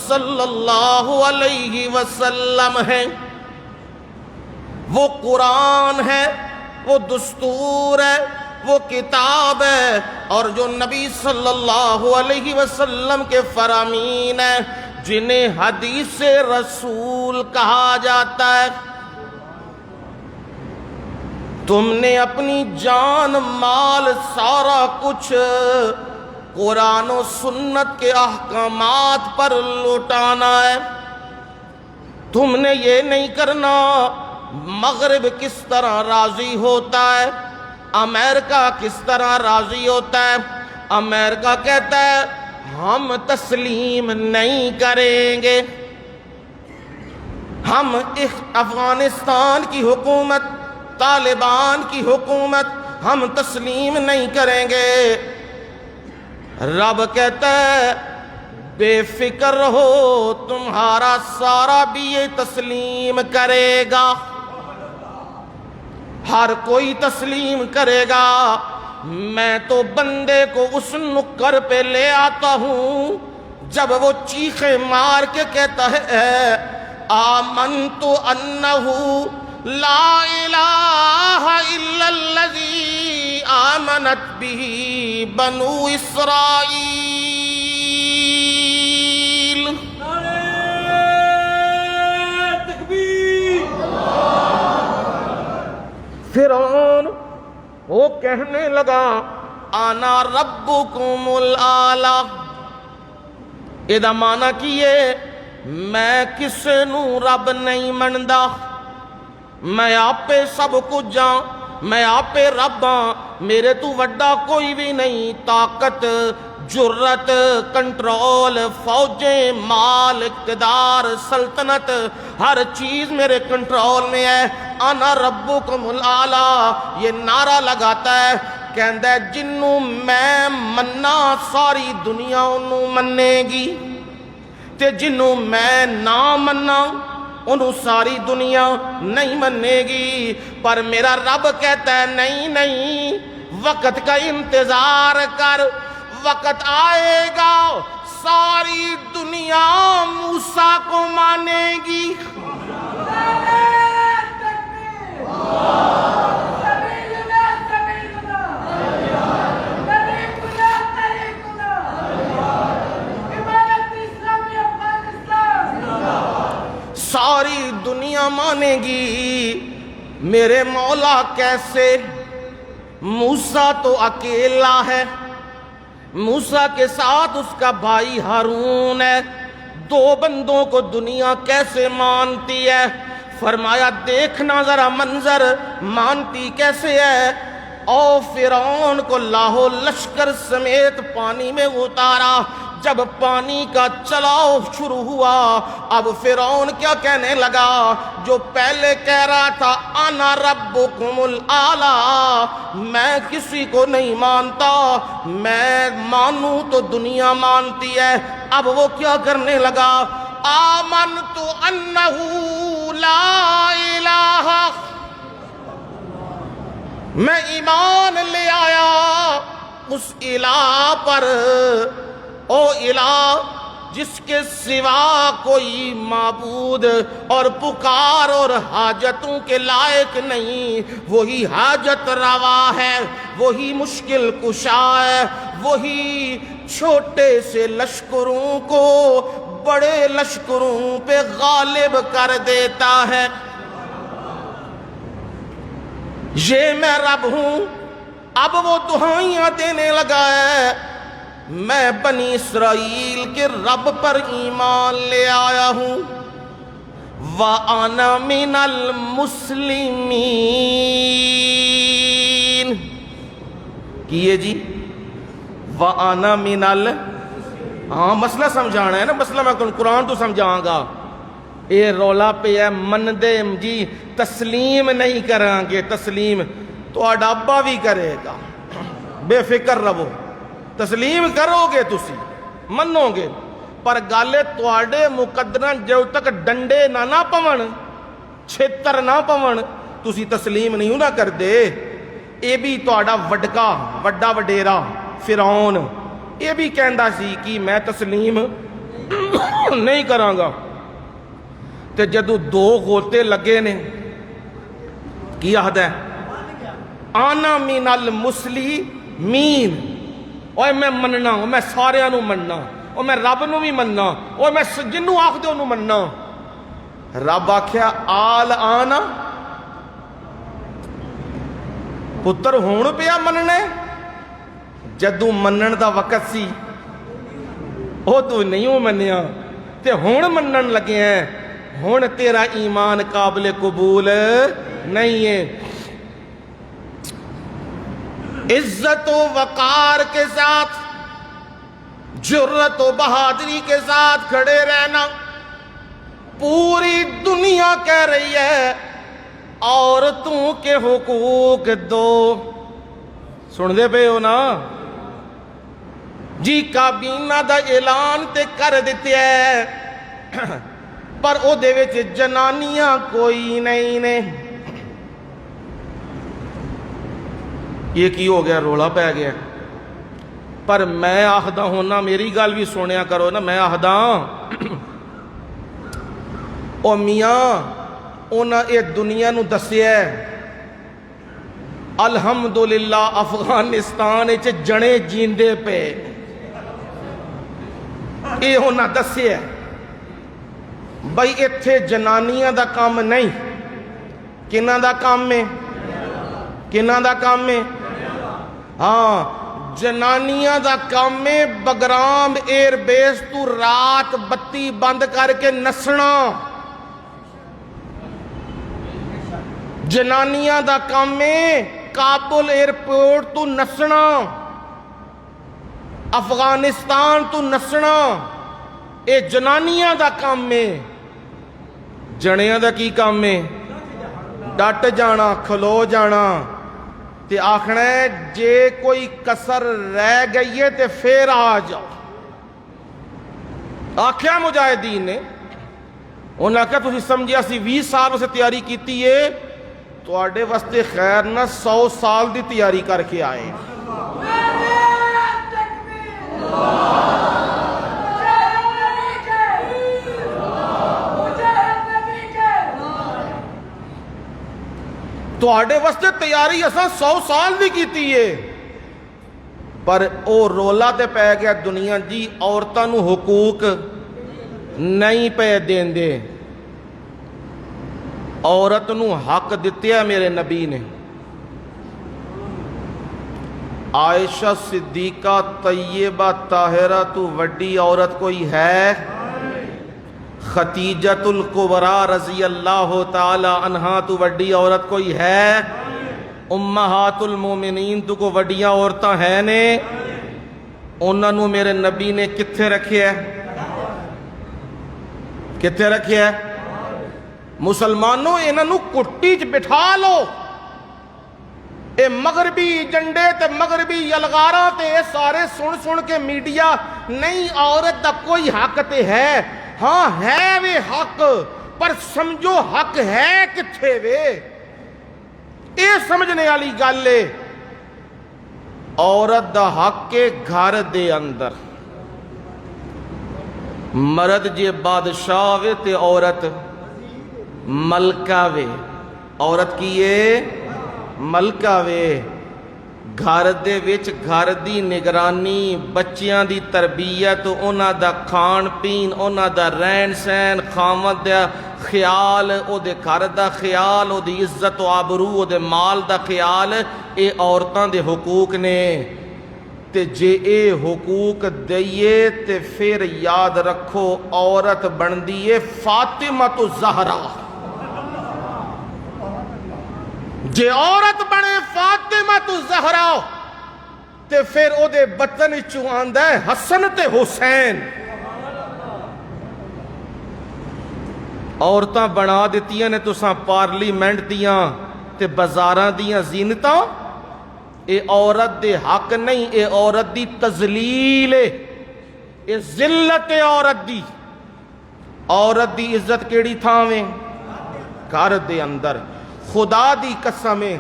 صلی اللہ علیہ وسلم ہے، وہ قرآن ہے، وہ دستور ہے، وہ کتاب ہے، اور جو نبی صلی اللہ علیہ وسلم کے فرامین ہیں جنہیں حدیث رسول کہا جاتا ہے۔ تم نے اپنی جان مال سارا کچھ قرآن و سنت کے احکامات پر لوٹانا ہے۔ تم نے یہ نہیں کرنا مغرب کس طرح راضی ہوتا ہے، امریکہ کس طرح راضی ہوتا ہے۔ امریکہ کہتا ہے ہم تسلیم نہیں کریں گے، ہم افغانستان کی حکومت، طالبان کی حکومت ہم تسلیم نہیں کریں گے۔ رب کہتا ہے بے فکر رہو، تمہارا سارا بھی یہ تسلیم کرے گا، ہر کوئی تسلیم کرے گا۔ میں تو بندے کو اس نکر پہ لے آتا ہوں جب وہ چیخیں مار کے کہتا ہے آمنت انہ لا الہ الا الذی آمنت بہ بنو اسرائیل۔ فرعون وہ کہنے لگا انا ربکم الاعلی، ادا مانا کیے میں کسے نو رب نہیں مندا، میں آپ پہ سب کچھ جاں، میں آپ پہ رب ہاں، میرے تو وڈا کوئی بھی نہیں، طاقت، جرت، کنٹرول، فوجیں، مال، اقتدار، سلطنت، ہر چیز میرے کنٹرول میں ہے۔ انا ربکم الاعلی، یہ نعرہ لگاتا ہے، کہندا ہے جنوں میں مننا ساری دنیا انہوں مننے گی تے جنوں میں نہ مننا انہوں ساری دنیا نہیں مننے گی. پر میرا رب کہتا ہے نہیں نہیں، وقت کا انتظار کر، وقت آئے گا ساری دنیا موسیٰ کو مانے گی. ساری دنیا مانے گی. میرے مولا کیسے؟ موسیٰ تو اکیلا ہے، موسیٰ کے ساتھ اس کا بھائی ہارون ہے. دو بندوں کو دنیا کیسے مانتی ہے؟ فرمایا دیکھنا ذرا منظر، مانتی کیسے ہے. او فرعون کو لاہو لشکر سمیت پانی میں اتارا. جب پانی کا چلاؤ شروع ہوا، اب فرعون کیا کہنے لگا؟ جو پہلے کہہ رہا تھا انا ربکم الاعلی، میں کسی کو نہیں مانتا، میں مانوں تو دنیا مانتی ہے. اب وہ کیا کرنے لگا؟ آمنت انہ لا الہ، میں ایمان لے آیا اس الہ پر، او الہ جس کے سوا کوئی معبود اور پکار اور حاجتوں کے لائق نہیں. وہی حاجت روا ہے، وہی مشکل کشا ہے، وہی چھوٹے سے لشکروں کو بڑے لشکروں پہ غالب کر دیتا ہے. یہ میں رب ہوں. اب وہ دہائیاں دینے لگا ہے، میں بنی اسرائیل کے رب پر ایمان لے آیا ہوں. وَأَنَا مِنَ الْمُسْلِمِينَ کیے جی، وَأَنَا مِنَ ہاں مسئلہ سمجھانا ہے نا، مسئلہ میں قرآن تو سمجھاؤں گا. اے رولا پہ ہے من دے جی، تسلیم نہیں کریں گے. تسلیم تو ابا بھی کرے گا، بے فکر رہو. تسلیم کرو گے تسی منو گے، پر گالے تواڈے مقدرہ جو تک ڈنڈے نہ پون، چھتر نہ پون، تسی تسلیم نہیں نہ کر دے. اے بھی تواڈا وڈکا وڈا وڈیرا فرعون، اے بھی کہندا سی کہ میں تسلیم نہیں کراں گا. تے جدو دو غوطے لگے نے کی آہد ہے؟ آنا من المسلمین، اوہ میں مننا، اوہ میں سارے انو مننا، اوہ میں رب نو بھی مننا، اوہ میں جنو آخ دے انو مننا. رب آکھیا آل آنا پتر ہون پیا مننے، جدو منن دا وقت سی او تو نہیں منیا تے ہون منن لگے ہیں. ہون تیرا ایمان قابل قبول نہیں ہے. عزت و وقار کے ساتھ، جرت و بہادری کے ساتھ کھڑے رہنا. پوری دنیا کہہ رہی ہے عورتوں کے حقوق دو. سن دے پہ ہو نا جی، کابینہ دا اعلان تے کر دیتے ہے، پر او دے وچ جنانیاں کوئی نہیں نے. یہ کی ہو گیا؟ رولا پہ گیا. پر میں آخدا ہوں نا، میری گل بھی سنیا کرو نا، میں آخدا او میاں انہاں اے دنیا نو دسیا ہے الحمدللہ افغانستان وچ جنے جیندے پے. اے انہاں دسیا ہے بھائی اتھے جنانیاں دا کام نہیں. کنہ دا کام میں؟ کنہ دا کام میں؟ ہاں جنانیاں دا کام میں بگرام ایئر بیس تو رات بتی بند کر کے نسنا. جنانیاں دا کام میں کابل ایئرپورٹ تو نسنا، افغانستان تو نسنا. اے جنانیاں دا کام میں. جنیاں دا کی کام میں؟ ڈٹ جانا، کھلو جانا. تے آکھنا ہے جے کوئی کسر رہ گئی ہے تے پھر آ جاؤ. آکھیا مجاہدین نے، انہوں نے آکھیا تسی سمجھیا سی 20 سال اسے تیاری کیتی ہے، تو آڈے واسطے خیر نہ 100 سال دی تیاری کر کے آئے. تو آڈے واسطے تیاری اساں 100 سال دی کیتی ہے. پر او رولا تے پہ گیا دنیا جی عورتاں نو حقوق نہیں پہ دین دے. عورت نو حق دیتے ہیں میرے نبی نے. عائشہ صدیقہ طیبہ طاہرہ تو وڈی عورت کوئی ہے؟ خدیجۃ الکبریٰ رضی اللہ تعالی عنہا تو وڈی عورت کوئی ہے؟ امہات المومنین تو کو وڈیاں عورتاں ہیں نے. انہوں نے میرے نبی نے کتھے رکھے ہے؟ کتھے رکھے ہے؟ مسلمانوں انہوں کٹی چ بٹھا لو. اے مغربی جنڈے تے مغربی یلغاراں تے سارے سن کے میڈیا نہیں عورت دا کوئی حق تے ہے. ہاں ہے وے حق، پر سمجھو حق ہے کتھے وے. اے سمجھنے والی گل ہے. عورت دا حق کے گھر دے اندر. مرد جے بادشاہ وے تے عورت ملکہ وے. عورت کی یہ ملکہ وے. گھر دے وچ گھر دی نگرانی، بچیاں دی تربیت، انہاں دا کھان پین، انہاں دا رہن سہن، خاوند دا خیال، او دے گھر دا خیال، او دی عزت و آبرو، او دے مال دا خیال، اے عورتاں دے حقوق نے. تے جے اے حقوق دئیے تے پھر یاد رکھو عورت بن دیئے فاطمہ الزہرا. جے عورت بنے فاطمہ الزہرا تے پھر او دے بطن چوں آندا ہے حسن تے حسین. عورتاں بنا دیتیاں نے تساں پارلیمنٹ دیاں تے بازاراں دیاں زینتاں. اے عورت دے حق نہیں، اے عورت دی تذلیل ہے، اے ذلت ہے عورت دی. عورت دی عزت کیڑی تھاویں؟ گھر دے اندر. خدا دی قسم ہے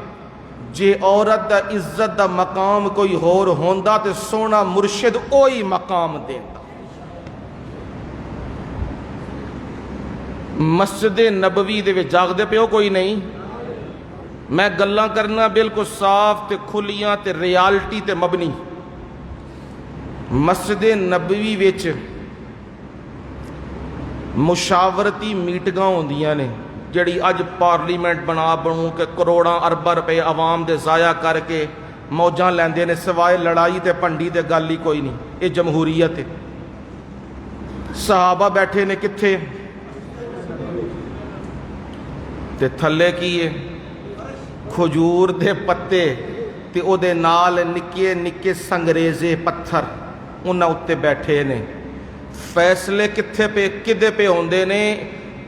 جے عورت دا عزت دا مقام کوئی ہور ہوندا تے سونا مرشد اوہی مقام دیندا. مسجد نبوی دے وچ جاگدے پیو کوئی نہیں؟ میں گلاں کرنا بالکل صاف تے کھلیاں تے ریالٹی تے مبنی. مسجد نبوی وچ مشاورتی میٹنگاں ہوندیاں نے جڑی اج پارلیمنٹ بنوں کہ کروڑاں ارباں روپے عوام دے ضائع کر کے موجاں لیندے نے، سوائے لڑائی تے پنڈی تے گل ہی کوئی نہیں. یہ جمہوریت ہے. صحابہ بیٹھے نے کتھے تے تھلے کیے کھجور دے پتے تے او دے نال نکے نکے سنگریزے پتھر انہاں اتے بیٹھے نے. فیصلے کتھے پہ کدے پہ ہوندے نے؟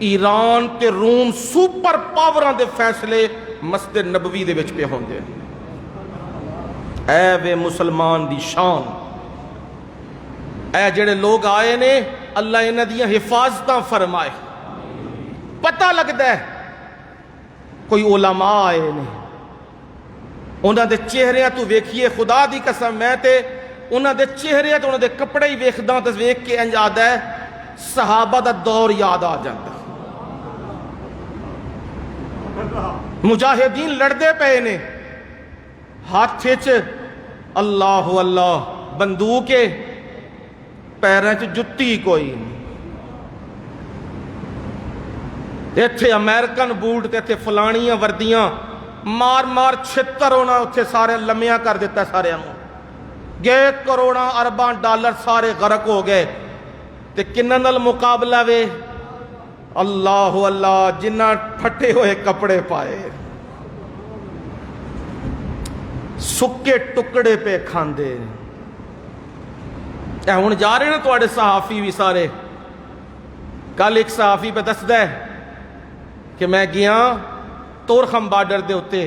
ایران تے روم سپر پاوراں دے فیصلے مسجد نبوی دے وچ پہ ہوندے. اے وے مسلمان دی شان. اے جڑے لوگ آئے نے اللہ انہاں دیاں حفاظتاں فرمائے. پتہ لگدا ہے کوئی علماء آئے نے، انہاں دے چہرے تو ویکھیے خدا دی قسم میں تے انہاں دے چہرے تے انہاں دے کپڑے ہی ویکھداں تے ویکھ کے انج آدا ہے صحابہ دا دور یاد آ جاندا. مجاہدین لڑدے پے نے، ہاتھ وچ اللہ اللہ بندوق پیراں چ جُتی کوئی نہیں. ایتھے امریکن بوٹ تے ایتھے فلانیاں وردیاں مار مار چھتر ہونا اتھے سارے لمیاں کر دیتا ہے. سارے گئے کروڑاں ارباں ڈالر سارے غرق ہو گئے. تے کنن نال مقابلہ وے اللہ اللہ جنہ پھٹے ہوئے کپڑے پائے سکے ٹکڑے پہ کھاندے. اے ہن جا رہے نا تواڈے صحافی بھی سارے. کل ایک صحافی پہ دسدا ہے کہ میں گیا تورخم بارڈر دے اتے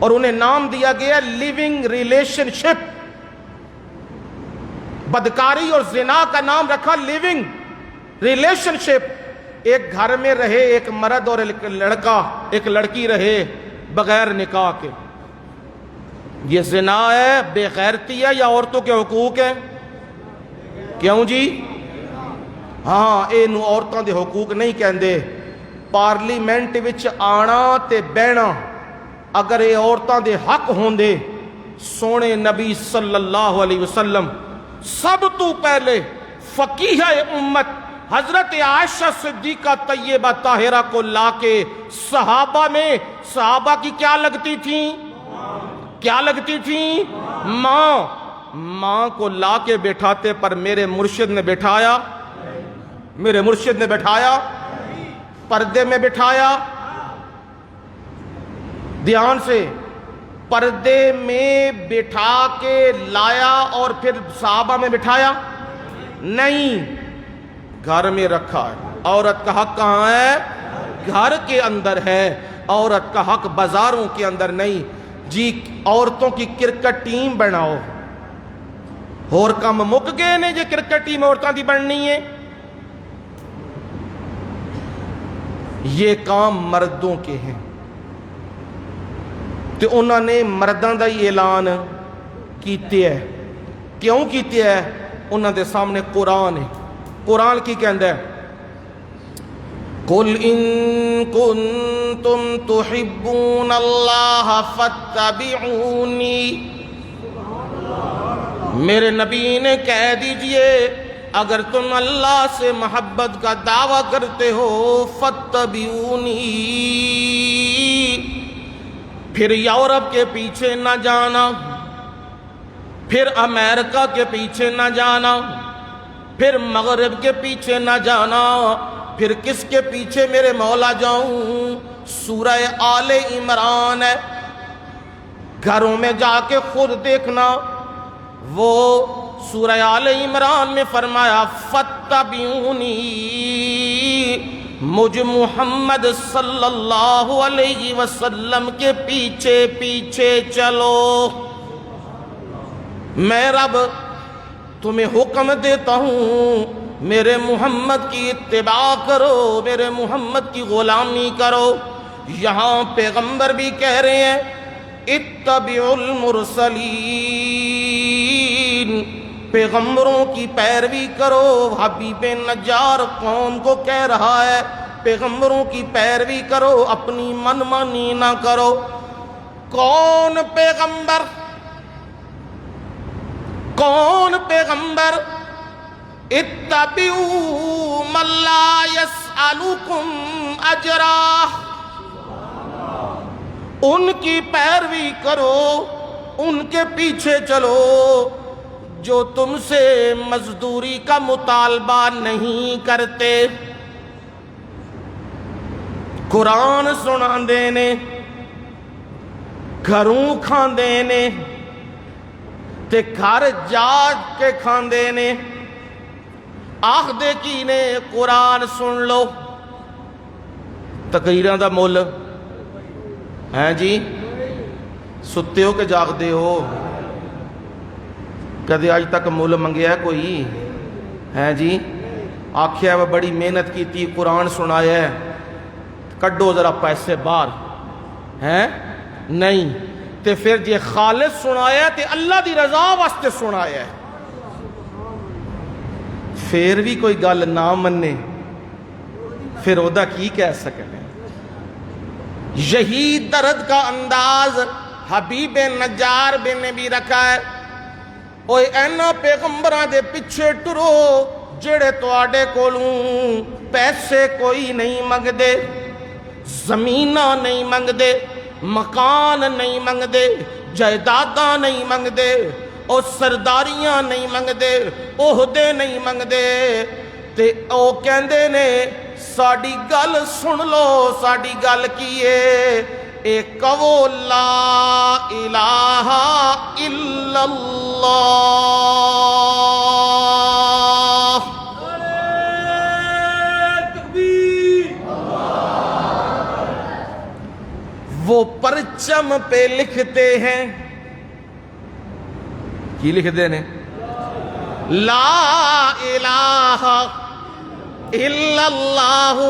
اور انہیں نام دیا گیا لیونگ ریلیشن شپ. بدکاری اور زنا کا نام رکھا لیونگ ریلیشن شپ. ایک گھر میں رہے ایک مرد اور ایک لڑکا ایک لڑکی رہے بغیر نکاح کے. یہ زنا ہے, بے غیرتی ہے, یا عورتوں کے حقوق ہے؟ کیوں جی؟ ہاں, اینو عورتوں دے حقوق نہیں کہندے. پارلیمنٹ وچ آنا تے بہنا اگر یہ عورتوں دے حق ہوندے, سونے نبی صلی اللہ علیہ وسلم سب تو پہلے فقیہ امت حضرت عائشہ صدیقہ طیبہ طاہرہ کو لا کے صحابہ میں, صحابہ کی کیا لگتی تھیں؟ کیا لگتی تھیں؟ ماں کو لا کے بٹھاتے, پر میرے مرشد نے بٹھایا, میرے مرشد نے بٹھایا, پردے میں بٹھایا. دھیان سے, پردے میں بٹھا کے لایا اور پھر صحابہ میں بٹھایا نہیں, گھر میں رکھا ہے. عورت کا حق کہاں ہے؟ گھر کے اندر ہے. عورت کا حق بازاروں کے اندر نہیں. جی عورتوں کی کرکٹ ٹیم بناؤ, اور کم مک گئے نے جی کرکٹ ٹیم عورتوں کی بننی ہے. یہ کام مردوں کے ہیں, تو انہوں نے مردوں کا ہی اعلان کیتے ہے. کیوں کیتے ہے؟ انہوں دے سامنے قرآن ہے. قرآن کی کہندا ہے, قُلْ إِن كُنتُمْ تُحِبُّونَ اللَّهَ فَاتَّبِعُونِي. میرے نبی نے کہہ دیجئے اگر تم اللہ سے محبت کا دعویٰ کرتے ہو فَاتَّبِعُونِي, پھر یورپ کے پیچھے نہ جانا, پھر امریکہ کے پیچھے نہ جانا, پھر مغرب کے پیچھے نہ جانا, پھر کس کے پیچھے میرے مولا جاؤں؟ سورہ آل عمران ہے, گھروں میں جا کے خود دیکھنا. وہ سورہ آل عمران میں فرمایا فَاتَّبِعُونِی, مجھ محمد صلی اللہ علیہ وسلم کے پیچھے پیچھے چلو. میں رب تمہیں حکم دیتا ہوں میرے محمد کی اتباع کرو, میرے محمد کی غلامی کرو. یہاں پیغمبر بھی کہہ رہے ہیں اتبعوا المرسلین, پیغمبروں کی پیروی کرو. حبیب نجار قوم کو کہہ رہا ہے پیغمبروں کی پیروی کرو, اپنی من مانی نہ کرو. کون پیغمبر؟ کون پیغمبر؟ اتبعوا من لا يسألكم اجرا, ان کی پیروی کرو, ان کے پیچھے چلو جو تم سے مزدوری کا مطالبہ نہیں کرتے. قرآن سنا دینے, گھروں کھان دینے, تے گھر جاج کے کھان دینے. آخ دے کی نے قرآن سن لو. تقریران دا مول ہیں جی, ستے ہو کہ جاگ دے ہو؟ کدے آج تک مول منگیا ہے کوئی ہیں جی؟ آکھیا وہ بڑی محنت کی تھی, قرآن سنایا ہے, کڈو ذرا پیسے باہر ہیں نہیں. تے پھر جے خالص سنایا تے اللہ دی رضا واسطے سنایا ہے, پھر بھی کوئی گل نہ منے پھر اودا کی کہہ سکتے. یہی درد کا انداز حبیب نجار بن نے بھی رکھا ہے. اوے اینا پیغمبران دے پیچھے ٹرو جڑے تواڈے کولوں پیسے کوئی نہیں منگ دے, زمینہ نہیں منگ دے, مکان نہیں منگ دے, جائیداداں نہیں منگ دے, او سرداریاں نہیں منگ دے, عہدے نہیں منگ دے. تے او کہندے نے ساڈی گل سن لو, ساڈی گل کیے اے کہو لا الہ الا اللہ. وہ پرچہ پرچم پہ لکھتے ہیں، کی لکھتے ہیں؟ لا الہ الا اللہ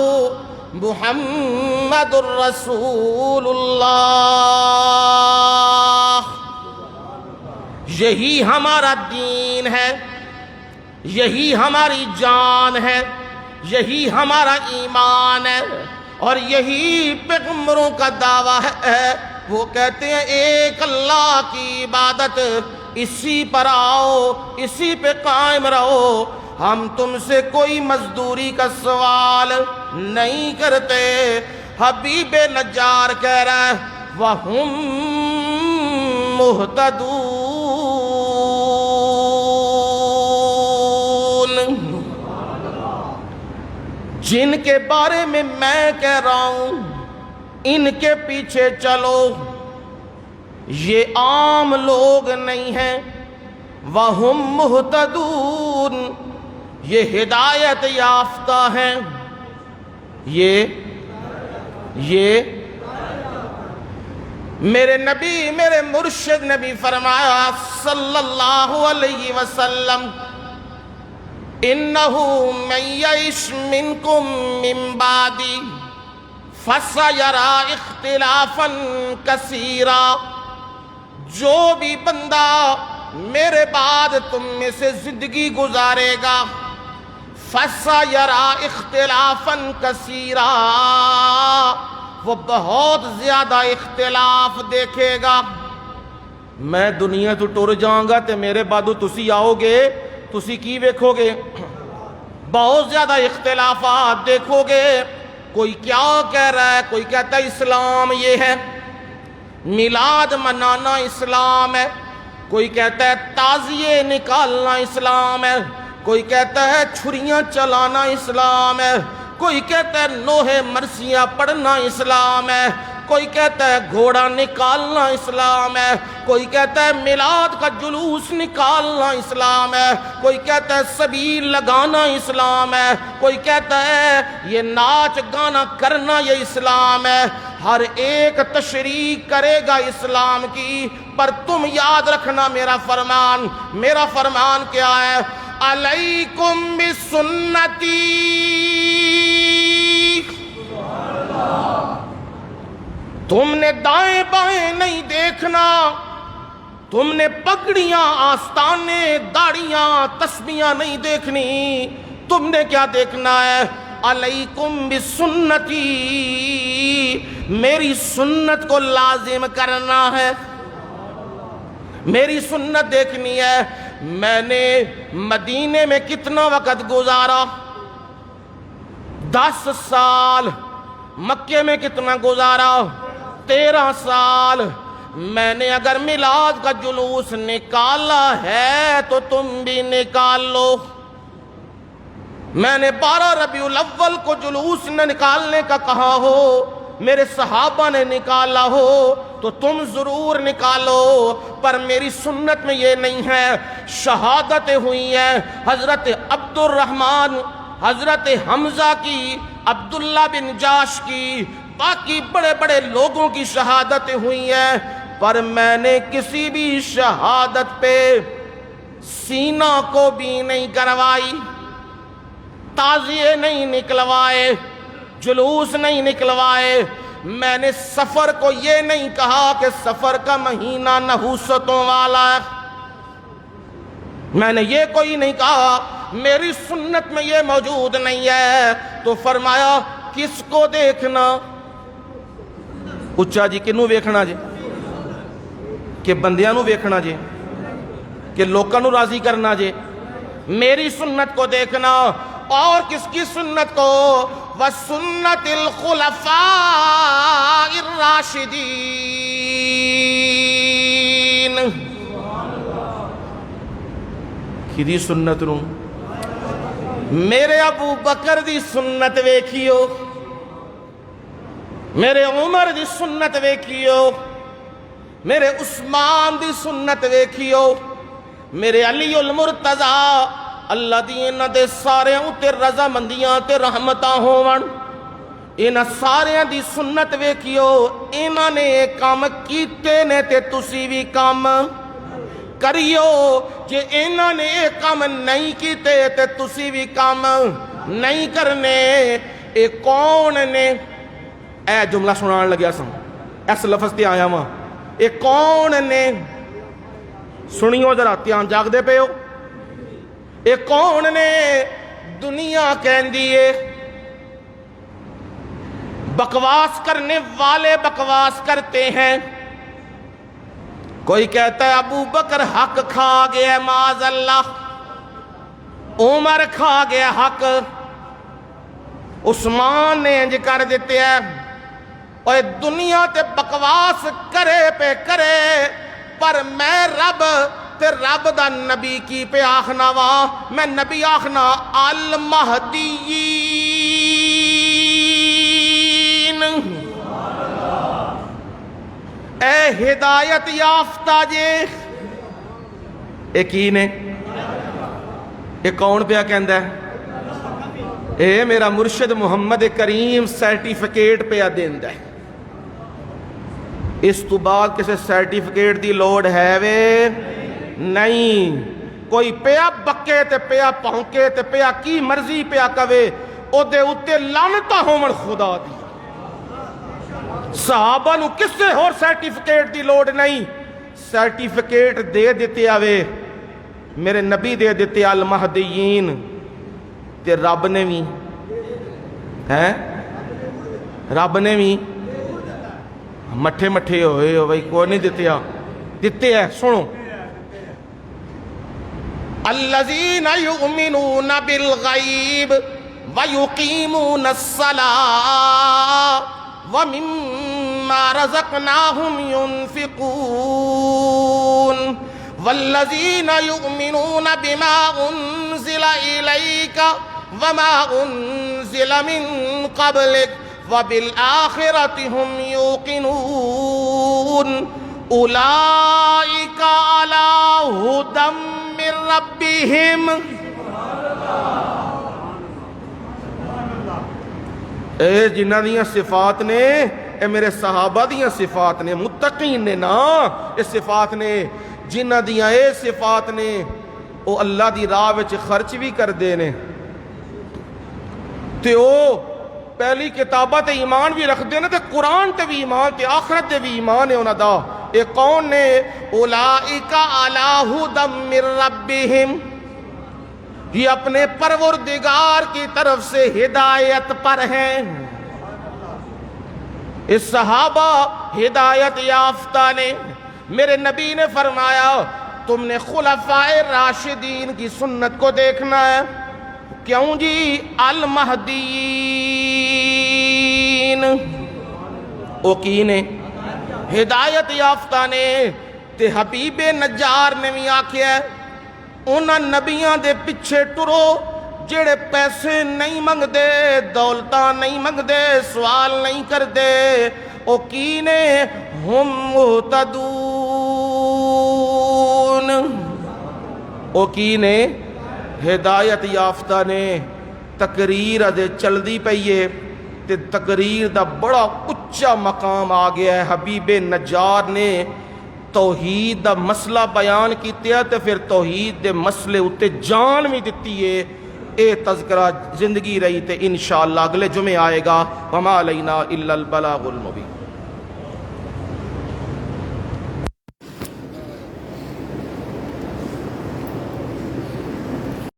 محمد الرسول اللہ۔ یہی ہمارا دین ہے، یہی ہماری جان ہے، یہی ہمارا ایمان ہے، اور یہی پیغمبروں کا دعویٰ ہے۔ وہ کہتے ہیں ایک اللہ کی عبادت، اسی پر آؤ، اسی پہ قائم رہو، ہم تم سے کوئی مزدوری کا سوال نہیں کرتے۔ حبیب نجار کہہ رہا ہے وَهُمْ مُهْتَدُونَ۔ جن کے بارے میں کہہ رہا ہوں ان کے پیچھے چلو، یہ عام لوگ نہیں ہیں۔ وَهُمْ مُهْتَدُونَ، یہ ہدایت یافتہ ہیں۔ یہ میرے نبی، میرے مرشد نبی فرمایا صلی اللہ علیہ وسلم اِنَّهُ مَن يَعِشْ مِنْكُم مِّن بَعْدِي فَسَيَرَىٰ اخْتِلَافًا كَثِيرًا، جو بھی بندہ میرے بعد تم میں سے زندگی گزارے گا، فَسَيَرَىٰ اخْتِلَافًا كَثِيرًا، وہ بہت زیادہ اختلاف دیکھے گا۔ میں دنیا تو ٹر جاؤں گا تے میرے بعد تسی آؤ گے، تسی کی دیکھو گے؟ بہت زیادہ اختلافات دیکھو گے۔ کوئی کیا کہہ رہا ہے، کوئی کہتا ہے اسلام یہ ہے، میلاد منانا اسلام ہے، کوئی کہتا ہے تعزیے نکالنا اسلام ہے، کوئی کہتا ہے چھریاں چلانا اسلام ہے، کوئی کہتا ہے نوحے مرثیہ پڑھنا اسلام ہے، کوئی کہتا ہے گھوڑا نکالنا اسلام ہے، کوئی کہتا ہے میلاد کا جلوس نکالنا اسلام ہے، کوئی کہتا ہے سبیل لگانا اسلام ہے، کوئی کہتا ہے یہ ناچ گانا کرنا یہ اسلام ہے۔ ہر ایک تشریح کرے گا اسلام کی، پر تم یاد رکھنا میرا فرمان کیا ہے؟ علیکم بسنتی، تم نے دائیں بائیں نہیں دیکھنا، تم نے پگڑیاں، آستانے، داڑیاں، تسبیحاں نہیں دیکھنی، تم نے کیا دیکھنا ہے؟ علیکم بسنتی، میری سنت کو لازم کرنا ہے، میری سنت دیکھنی ہے۔ میں نے مدینے میں کتنا وقت گزارا؟ 10 سال۔ مکے میں کتنا گزارا؟ 13 سال۔ میں نے اگر میلاد کا جلوس نکالا ہے تو تم بھی نکال لو۔ میں نے 12 ربیع الاول کو جلوس نہ نکالنے کا کہا ہو، میرے صحابہ نے نکالا ہو تو تم ضرور نکالو، پر میری سنت میں یہ نہیں ہے۔ شہادتیں ہوئی ہیں حضرت عبد الرحمن، حضرت حمزہ کی، عبداللہ بن جاش کی، باقی بڑے بڑے لوگوں کی شہادتیں ہوئی ہیں، پر میں نے کسی بھی شہادت پہ سینہ کو بھی نہیں کروائی، تعزیے نہیں نکلوائے، جلوس نہیں نکلوائے۔ میں نے سفر کو یہ نہیں کہا کہ سفر کا مہینہ نحوستوں والا ہے، میں نے یہ کوئی نہیں کہا، میری سنت میں یہ موجود نہیں ہے۔ تو فرمایا کس کو دیکھنا؟ اچھا جی کنوں ویکھنا جی؟ کہ بندیاں نو ویکھنا جی؟ کہ لوکاں نو راضی کرنا جی؟ میری سنت کو دیکھنا۔ اور کس کی سنت کو؟ وَسُنَّتِ الْخُلَفَاءِ الرَّاشِدِينَ، کدی سنت نو؟ میرے ابو بکر دی سنت ویکھیو، میرے عمر دی سنت ویکھیو، میرے عثمان دی سنت ویکھیو، میرے علی المرتضی اللہ دین دے سارے اُتے رضا مندیاں تے رحمتاں ہون۔ انہاں ساریاں دی سنت ویکھیو، انہاں نے یہ کام کیتے نے تے تسی بھی کام کریو، جے انہاں نے یہ کام نہیں کیتے تے تسی بھی کام نہیں کرنے۔ اے کون نے، اے جملہ سنان لگیا سن، اس لفظ تے آیا ماں، اے کون نے، سنیو ذرا دھیان جاگ دے پے ہو، اے کون نے؟ دنیا کہندی ہے بکواس کرنے والے بکواس کرتے ہیں، کوئی کہتا ہے ابو بکر حق کھا گیا معاذ اللہ، عمر کھا گیا حق، عثمان نے انج کر دیتے ہیں، اور دنیا تے بکواس کرے پہ کرے، پر میں رب تے رب دا نبی کی پہ آخنا وا، میں نبی آخنا المہدیین، اے ہدایت یافتہ جے۔ ایک ہی نے، ایک کون پہ کہندہ ہے؟ اے میرا مرشد محمد کریم سرٹیفکیٹ پہ دیندہ ہے، اس تو بعد کسے سرٹیفکیٹ دی لوڈ ہے وے نہیں، کوئی پیا بکے تے پیا پہنکے تے پیا کی مرضی پیا کوے، او دے اتے لعنتاں ہومن خدا دی۔ صحابہ نو کس سے اور سرٹیفکیٹ دی لوڈ نہیں، سرٹیفکیٹ دے دیتے آوے میرے نبی دے دیتے المہدیین، تے رب نے بھی ہیں، رب نے بھی مٹھے مٹھے ہوئے ہو بھائی کوئی نہیں دیتے ہیں، سنو، الذین یؤمنون بالغیب ویقیمون الصلاۃ ومما رزقناہم ینفقون والذین یؤمنون بما انزل الیک وما انزل من قبلک وبالآخرۃ ہم یوقنون اولئک علی ھدی من ربہم۔ اے جنہ دیاں صفات نے، اے میرے صحابہ دیاں صفات نے، متقین نے نا اے صفات نے، جنہ دیاں اے صفات نے او اللہ دی راہ وچ خرچ بھی کر دے نے، تے او پہلی کتابہ تے ایمان بھی رکھ دے نا، تے قرآن تے بھی ایمان تے آخرت تے بھی ایمان ہے انہاں دا۔ اے کون نے؟ اولئک علی ھدی من ربہم، یہ اپنے پروردگار کی طرف سے ہدایت پر ہیں۔ اس صحابہ ہدایت یافتہ نے، میرے نبی نے فرمایا تم نے خلفائے راشدین کی سنت کو دیکھنا ہے، کیوں جی؟ المہدیین، او کی نے؟ ہدایت یافتہ نے، تے حبیب نجار نے بھی آکھیا ہے انہاں نبیاں دے پچھے ٹرو جڑے پیسے نہیں منگ دے، دولتاں نہیں منگ دے، سوال نہیں کر دے، او کی نے؟ ہم مہتدون، او کی نے؟ ہدایت یافتہ نے۔ تقریر دے چل دی پئیے تے تقریر دا بڑا اچھا مقام آ گیا ہے، حبیب نجار نے توحید دا مسئلہ بیان کیتے تے پھر توحید دے مسئلے اتے جان بھی دیتی ہے۔ اے تذکرہ زندگی رہی تے انشاءاللہ اگلے جمعے آئے گا۔ وما علینا الا البلاغ المبین۔